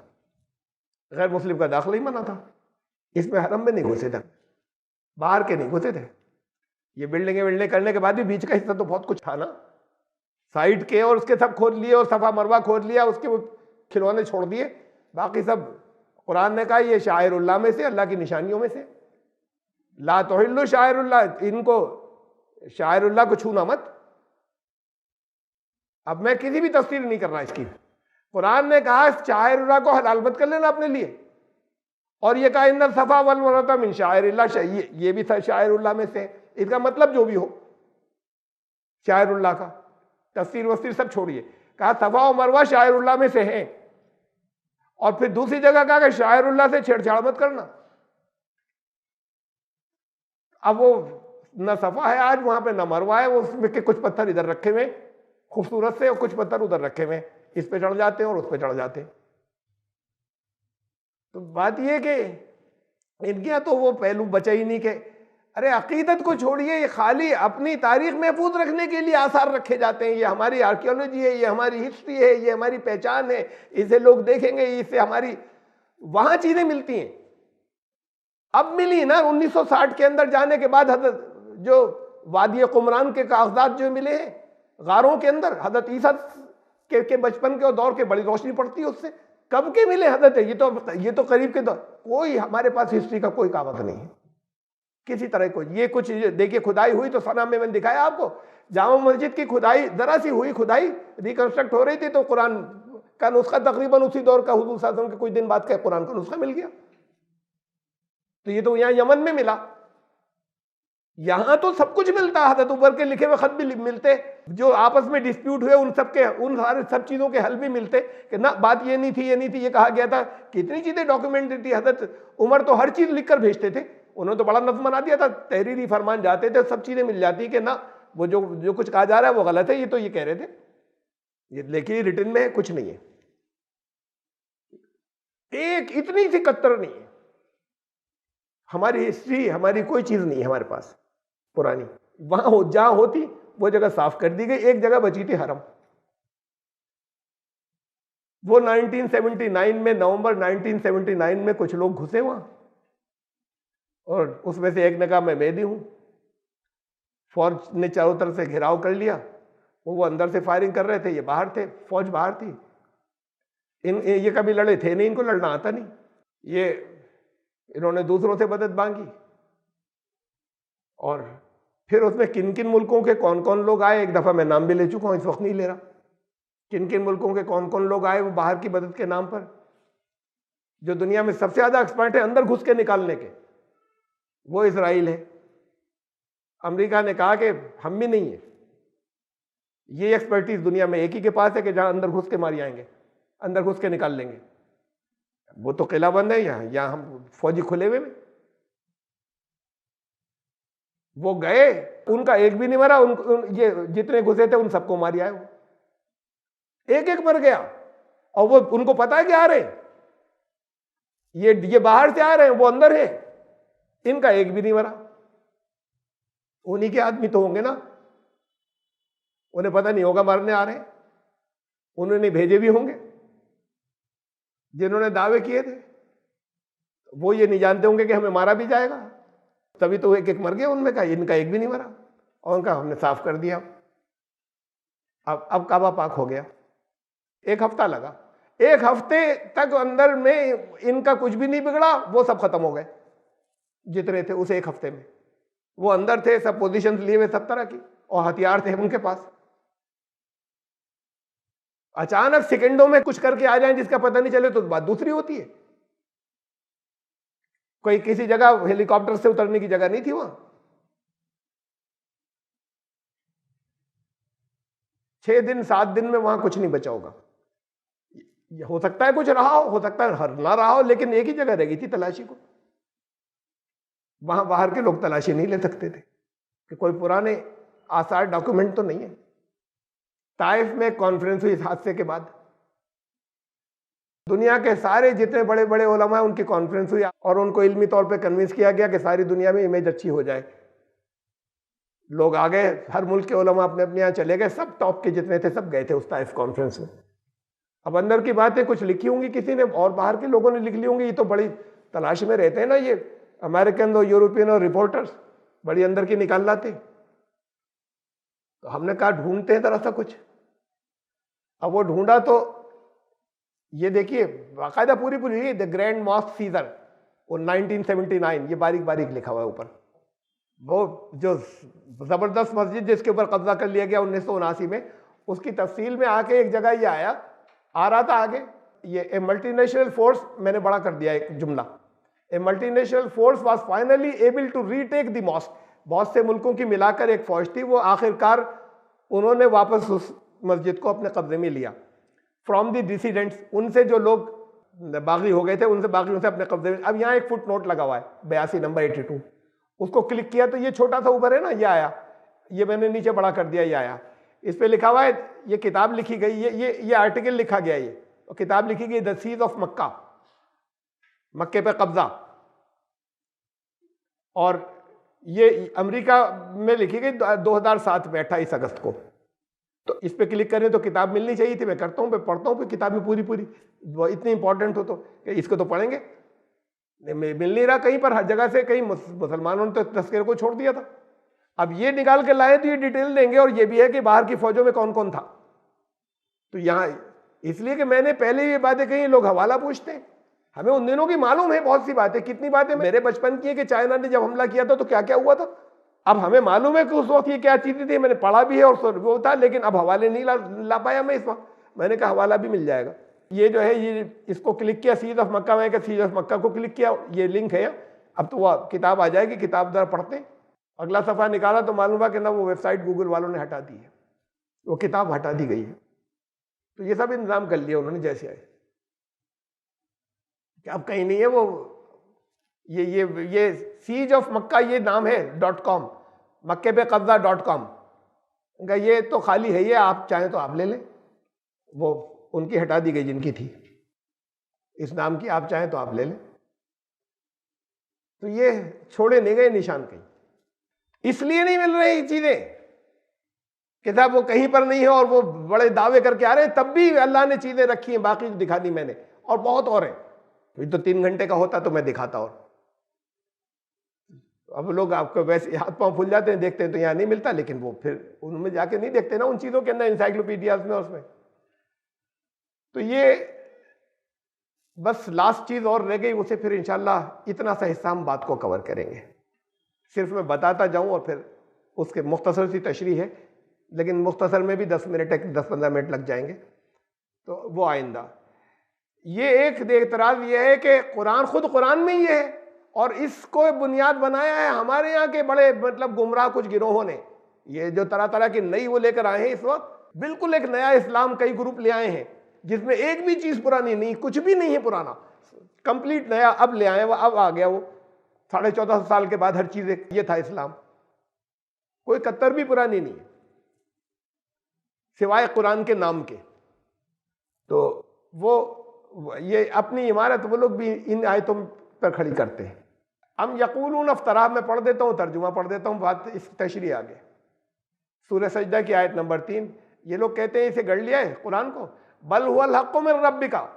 गैर मुस्लिम का दाखिला ही मना था। इसमें हरम में नहीं घुसे थे, बाहर के नहीं घुसे थे। ये बिल्डिंगें करने के बाद भी बीच का हिस्सा तो बहुत कुछ था ना, साइड के, और उसके सब खोद लिए और सफा मरवा खोद लिया, उसके वो खिलौने छोड़ दिए। बाकी सब कुरान ने कहा ये शायरुल्लाह में से, अल्लाह की निशानियों में से। ला तुहिल्लु शायरुल्लाह, इनको शायरुल्लाह को छूना मत। अब मैं किसी भी तफसीर नहीं कर रहा इसकी। कुरान ने कहा शायरुल्लाह को हलाल मत कर लेना अपने लिए, और ये कहा इंदर सफा वल मरवा मिन शायरिल्लाह, ये भी शायरुल्लाह में से। इसका मतलब जो भी हो शायरुल्लाह का, तफसीर वस्तीर सब छोड़िए, कहा सफा और मरवा शायरुल्लाह में से है। और फिर दूसरी जगह कहा कि शायरुल्लाह से छेड़छाड़ मत करना। अब वो न सफा है आज वहां पे, न मरवा है, वो उसमें के कुछ पत्थर इधर रखे हुए खूबसूरत से, और कुछ पत्थर उधर रखे हुए, इस पे चढ़ जाते हैं और उस पे चढ़ जाते हैं। तो बात ये कि इनके यहाँ तो वो पहलू बचा ही नहीं के अरे अकीदत को छोड़िए, ये खाली अपनी तारीख महफूज रखने के लिए आसार रखे जाते हैं। ये हमारी आर्कियोलॉजी है, ये हमारी हिस्ट्री है, ये हमारी पहचान है, इसे लोग देखेंगे, इससे हमारी वहां चीजें मिलती हैं। अब मिली ना 1960 के अंदर जाने के बाद, जो वादी कुमरान के कागजात जो मिले हैं गारों के अंदर, हजरत ईसा के बचपन के और दौर के, बड़ी रोशनी पड़ती है उससे। कब के मिले हजरत, ये तो करीब के दौर। कोई हमारे पास हिस्ट्री का कोई कागज नहीं है किसी तरह को। ये कुछ देखिए खुदाई हुई तो सना में मैंने दिखाया आपको, जामा मस्जिद की खुदाई, जरा सी हुई खुदाई, रिकंस्ट्रक्ट हो रही थी, तो कुरान का नुस्खा तकरीबन उसी दौर का, हुजूर सल्लल्लाहु अलैहि वसल्लम के कुछ दिन बाद का कुरान का नुस्खा मिल गया। तो ये तो यहाँ यमन में मिला। यहां तो सब कुछ मिलता, हजरत उमर के लिखे हुए खत भी मिलते, जो आपस में डिस्प्यूट हुए उन सारे सब चीजों के हल भी मिलते कि ना बात ये नहीं थी, ये नहीं थी, ये कहा गया था। कितनी चीजें डॉक्यूमेंटेड थी। हजरत उमर तो हर चीज लिखकर भेजते थे, उन्होंने तो बड़ा नज्म बना दिया था, तहरीरी फरमान जाते थे, सब चीजें मिल जाती कि ना वो जो कुछ कहा जा रहा है वो गलत है, ये तो ये कह रहे थे, ये लेकिन रिटर्न में कुछ नहीं है, एक इतनी सी कत्तर नहीं है। हमारी हिस्ट्री, हमारी कोई चीज नहीं है हमारे पास पुरानी। वहां जहां होती वो जगह साफ कर दी गई, एक जगह बची थी हरम। वो 1979 में, नवंबर 1979 में कुछ लोग घुसे वहां, और उसमें से एक ने कहा मैं मेहदी हूं। फौज ने चारों तरफ से घेराव कर लिया, वो अंदर से फायरिंग कर रहे थे, ये बाहर थे, फौज बाहर थी। ये कभी लड़े थे नहीं, इनको लड़ना आता नहीं। ये इन्होंने दूसरों से मदद मांगी, और फिर उसमें किन किन मुल्कों के कौन कौन लोग आए, एक दफा मैं नाम भी ले चुका हूं, इस वक्त नहीं ले रहा। किन किन मुल्कों के कौन कौन लोग आए वो बाहर की मदद के नाम पर। जो दुनिया में सबसे ज्यादा एक्सपर्ट है अंदर घुस के निकालने के, वो इजराइल है। अमेरिका ने कहा कि हम भी नहीं है, ये एक्सपर्टीज दुनिया में एक ही के पास है कि जहां अंदर घुस के मारी आएंगे, अंदर घुस के निकाल लेंगे। वो तो किला बंद है, यहां हम फौजी खुले हुए में। वो गए, उनका एक भी नहीं मरा, ये जितने घुसे थे उन सबको मारी आए, वो एक एक मर गया। और वो उनको पता है कि आ रहे हैं, ये बाहर से आ रहे हैं, वो अंदर है, इनका एक भी नहीं मरा। उन्हीं के आदमी तो होंगे ना, उन्हें पता नहीं होगा मारने आ रहे हैं, उन्होंने भेजे भी होंगे जिन्होंने दावे किए थे। वो ये नहीं जानते होंगे कि हमें मारा भी जाएगा, तभी तो एक एक मर गए उनमें का, इनका एक भी नहीं मरा, और उनका हमने साफ कर दिया। अब काबा पाक हो गया। एक हफ्ता लगा, एक हफ्ते तक अंदर में इनका कुछ भी नहीं बिगड़ा, वो सब खत्म हो गए जितने थे उस एक हफ्ते में। वो अंदर थे, सब पोजीशन लिए हुए सब तरह की, और हथियार थे उनके पास। अचानक सेकंडों में कुछ करके आ जाए जिसका पता नहीं चले तो बात दूसरी होती है। कोई किसी जगह हेलीकॉप्टर से उतरने की जगह नहीं थी वहां। 6 दिन 7 दिन में वहां कुछ नहीं बचा होगा। हो सकता है कुछ रहा हो सकता है हर ना रहा हो, लेकिन एक ही जगह रह गई थी तलाशी को। वहां बाहर के लोग तलाशी नहीं ले सकते थे कि कोई पुराने आसार डॉक्यूमेंट तो नहीं है। ताइफ में कॉन्फ्रेंस हुई इस हादसे के बाद, दुनिया के सारे जितने बड़े बड़े उलमा उनकी कॉन्फ्रेंस हुई, और उनको इल्मी तौर पे कन्विंस किया गया कि सारी दुनिया में इमेज अच्छी हो जाए। लोग आ गए, हर मुल्क के उलमा अपने अपने यहाँ चले गए, सब टॉप के जितने थे सब गए थे उस ताइफ कॉन्फ्रेंस में। अब अंदर की बातें कुछ लिखी होंगी किसी ने, और बाहर के लोगों ने लिख ली होंगी। ये तो बड़ी तलाश में रहते हैं ना ये अमेरिकन और यूरोपियन और रिपोर्टर्स, बड़ी अंदर की निकाल लाते। तो हमने कहा ढूंढते हैं तरह सा कुछ। अब वो ढूंढा तो ये देखिए बाकायदा पूरी पूरी द ग्रैंड मॉस्क सीजर, वो 1979, ये बारीक बारीक लिखा हुआ है ऊपर। वो जो जबरदस्त मस्जिद जिसके ऊपर कब्जा कर लिया गया 1979 में, उसकी तफसील में आके एक जगह ये आ रहा था आगे, ये ए मल्टीनेशनल फोर्स, मैंने बड़ा कर दिया एक जुमला, a multinational force was finally able to retake the mosque. बहुत से मुल्कों की मिलाकर एक फौज थी, वो आखिरकार उन्होंने वापस उस मस्जिद को अपने कब्जे में लिया। फ्रॉम द डिसीडेंट्स, उनसे जो लोग बागी हो गए थे, उनसे बागियों से अपने कब्जे में। अब यहाँ एक फुट नोट लगा हुआ है 82 नंबर 82, उसको क्लिक किया तो ये छोटा सा ऊपर है ना, ये आया, ये मैंने नीचे बड़ा कर दिया, ये आया। इस पे लिखा हुआ है, ये किताब लिखी गई, ये आर्टिकल लिखा गया, ये तो किताब लिखी गई द सीज ऑफ मक्का, मक्के पे कब्जा। और ये अमेरिका में लिखी गई 2007 में 28 अगस्त को। तो इस पे क्लिक करें तो किताब मिलनी चाहिए थी, मैं करता हूँ, पढ़ता हूँ किताब में पूरी पूरी, वो इतनी इंपॉर्टेंट हो तो इसको तो पढ़ेंगे। मिल नहीं रहा कहीं पर, हर जगह से, कहीं मुसलमानों ने तो तस्करे को छोड़ दिया था। अब ये निकाल के लाए तो ये डिटेल देंगे, और ये भी है कि बाहर की फौजों में कौन कौन था। तो यहाँ इसलिए कि मैंने पहले ये बातें कही, लोग हवाला पूछते हैं, हमें उन दिनों की मालूम है बहुत सी बातें। कितनी बातें मेरे बचपन की है कि चाइना ने जब हमला किया था तो क्या क्या हुआ था। अब हमें मालूम है कि उस वक्त ये क्या चीजें थी, मैंने पढ़ा भी है और वो था, लेकिन अब हवाले नहीं ला पाया मैं इस वक्त। मैंने कहा हवाला भी मिल जाएगा। ये जो है, ये इसको क्लिक किया, सीज ऑफ मक्का, मैं सीज ऑफ मक्का को क्लिक किया, ये लिंक है। अब तो वह किताब आ जाएगी, किताब जरा पढ़ते हैं। अगला सफ़ा निकाला तो मालूम हुआ कि ना वो वेबसाइट गूगल वालों ने हटा दी है, वो किताब हटा दी गई है। तो ये सब इंतजाम कर लिया उन्होंने जैसे आए, कि अब कहीं नहीं है वो ये सीज ऑफ मक्का ये नाम है .com, मक्के पे कब्जा .com। ये तो खाली है, ये आप चाहें तो आप ले लें, वो उनकी हटा दी गई जिनकी थी, इस नाम की आप चाहें तो आप ले लें। तो ये छोड़े नहीं गए निशान कहीं, इसलिए नहीं मिल रही चीजें कि साहब वो कहीं पर नहीं है और वो बड़े दावे करके आ रहे हैं, तब भी अल्लाह ने चीजें रखी हैं, बाकी दिखा दी मैंने, और बहुत और है। अभी तो 3 घंटे का होता तो मैं दिखाता। और अब लोग आपको वैसे हाथ पांव फूल जाते हैं, देखते हैं तो यहाँ नहीं मिलता, लेकिन वो फिर उनमें जाके नहीं देखते ना, उन चीजों के अंदर, इंसाइक्लोपीडियाज में, उसमें। तो ये बस लास्ट चीज और रह गई, उसे फिर इंशाल्लाह इतना सा हिस्सा हम बात को कवर करेंगे। सिर्फ मैं बताता जाऊं और फिर उसके मुख्तसर सी तशरीह है, लेकिन मुख्तसर में भी 10 मिनट 10-15 मिनट लग जाएंगे, तो वो आइंदा। ये एक एतराज ये है कि कुरान खुद कुरान में ही है, और इसको बुनियाद बनाया है हमारे यहाँ के बड़े मतलब गुमराह कुछ गिरोहों ने। ये जो तरह तरह की नई वो लेकर आए हैं इस वक्त, बिल्कुल एक नया इस्लाम कई ग्रुप ले आए हैं, जिसमें एक भी चीज पुरानी नहीं, कुछ भी नहीं है पुराना, कंप्लीट नया अब ले आए, अब आ गया वो 1450 साल के बाद हर चीज ये था इस्लाम, कोई कत्तर भी पुरानी नहीं है सिवाय कुरान के नाम के। तो वो ये अपनी इमारत वो लोग भी इन आयतों पर खड़ी करते हैं। हम यकूलून अफ्तरा में पढ़ देता हूँ, तर्जुमा पढ़ देता हूँ, बात इस तशरीह आगे। सूरह सजदा की आयत नंबर 3, ये लोग कहते हैं इसे गढ़ लिया है कुरान को, बल हुवल हक़्क़ु मिन रब्बिका,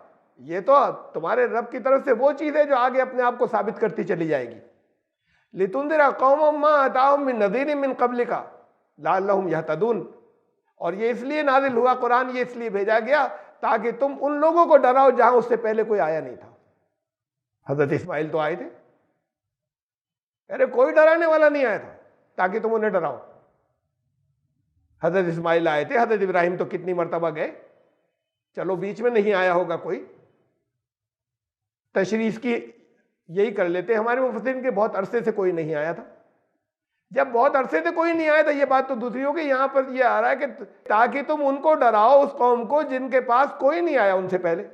ये तो तुम्हारे रब की तरफ से वो चीज़ है जो आगे अपने आप को साबित करती चली जाएगी। लितुंदिरा कौमम मा अताहुम मिन नज़ीरिन मिन क़ब्लिका लअल्लहुम यहतदून, और ये इसलिए नाजिल हुआ कुरान, ये इसलिए भेजा गया ताकि तुम उन लोगों को डराओ जहां उससे पहले कोई आया नहीं था। हजरत इस्माइल तो आए थे, अरे कोई डराने वाला नहीं आया था ताकि तुम उन्हें डराओ। हजरत इस्माइल आए थे, हजरत इब्राहिम तो कितनी मरतबा गए, चलो बीच में नहीं आया होगा कोई। तशरीह की यही कर लेते, हमारे मुफस्सिरीन के बहुत अरसे से कोई नहीं आया था। जब बहुत अरसे से कोई नहीं आया था, ये बात तो दूसरी हो गई। यहां पर ये आ रहा है कि ताकि तुम उनको डराओ, उस कौम को जिनके पास कोई नहीं आया उनसे पहले।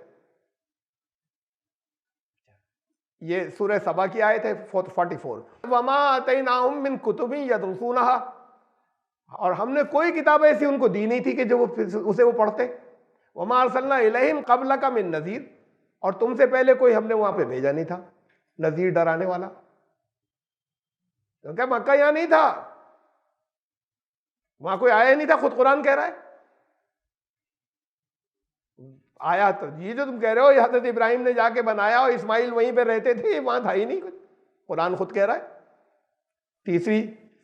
ये सूरह सबा की आयत है 44। वमा आतैनाहुम मिन कुतुबिन यदरुसूनहा, और हमने कोई किताब ऐसी उनको दी नहीं थी कि जो उसे वो पढ़ते। वमा अरसलना इलैहिम क़ब्लका मिन नज़ीर, और तुमसे पहले कोई हमने वहां पे भेजा नहीं था नज़ीर, डराने वाला, क्योंकि मक्का यहां नहीं था, वहां कोई आया नहीं था, खुद कुरान कह रहा है। आया तो ये जो तुम कह रहे हो हजरत इब्राहिम ने जाके बनाया और इस्माइल वहीं पे रहते थे, वहां था ही नहीं कुछ, कुरान खुद कह रहा है। तीसरी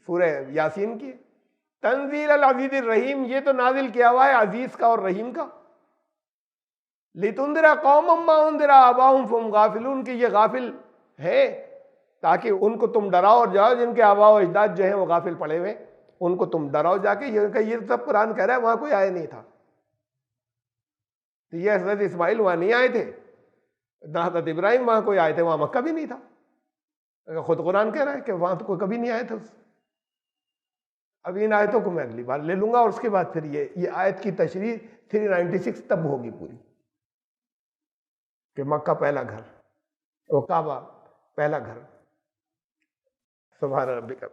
सूरह यासीन की, तंजील अल अजीज़िर रहीम, ये तो नाजिल किया हुआ है अजीज का और रहीम का। लितुंदिरा कौमम मा उन्दिरा आबाहुम फहुम गाफिलून, की ये गाफिल है ताकि उनको तुम डराओ और जाओ जिनके आबा और अजदाद जो हैं वो गाफिल पड़े हुए, उनको तुम डराओ जाके। ये सब कुरान कह रहा है, वहां कोई आया नहीं था। तो ये हजरत इस्माइल वहां नहीं आए थे, ना हजरत इब्राहिम वहां कोई आए थे, वहां मक्का भी नहीं था। खुद कुरान कह रहा है कि वहां तो कोई कभी नहीं आए थे। अब इन आयतों को मैं अगली बार ले लूंगा, और उसके बाद फिर ये आयत की तशरीह 396 तब होगी पूरी, कि मक्का पहला घर, वो काबा पहला घर। सुभान रब्बिका।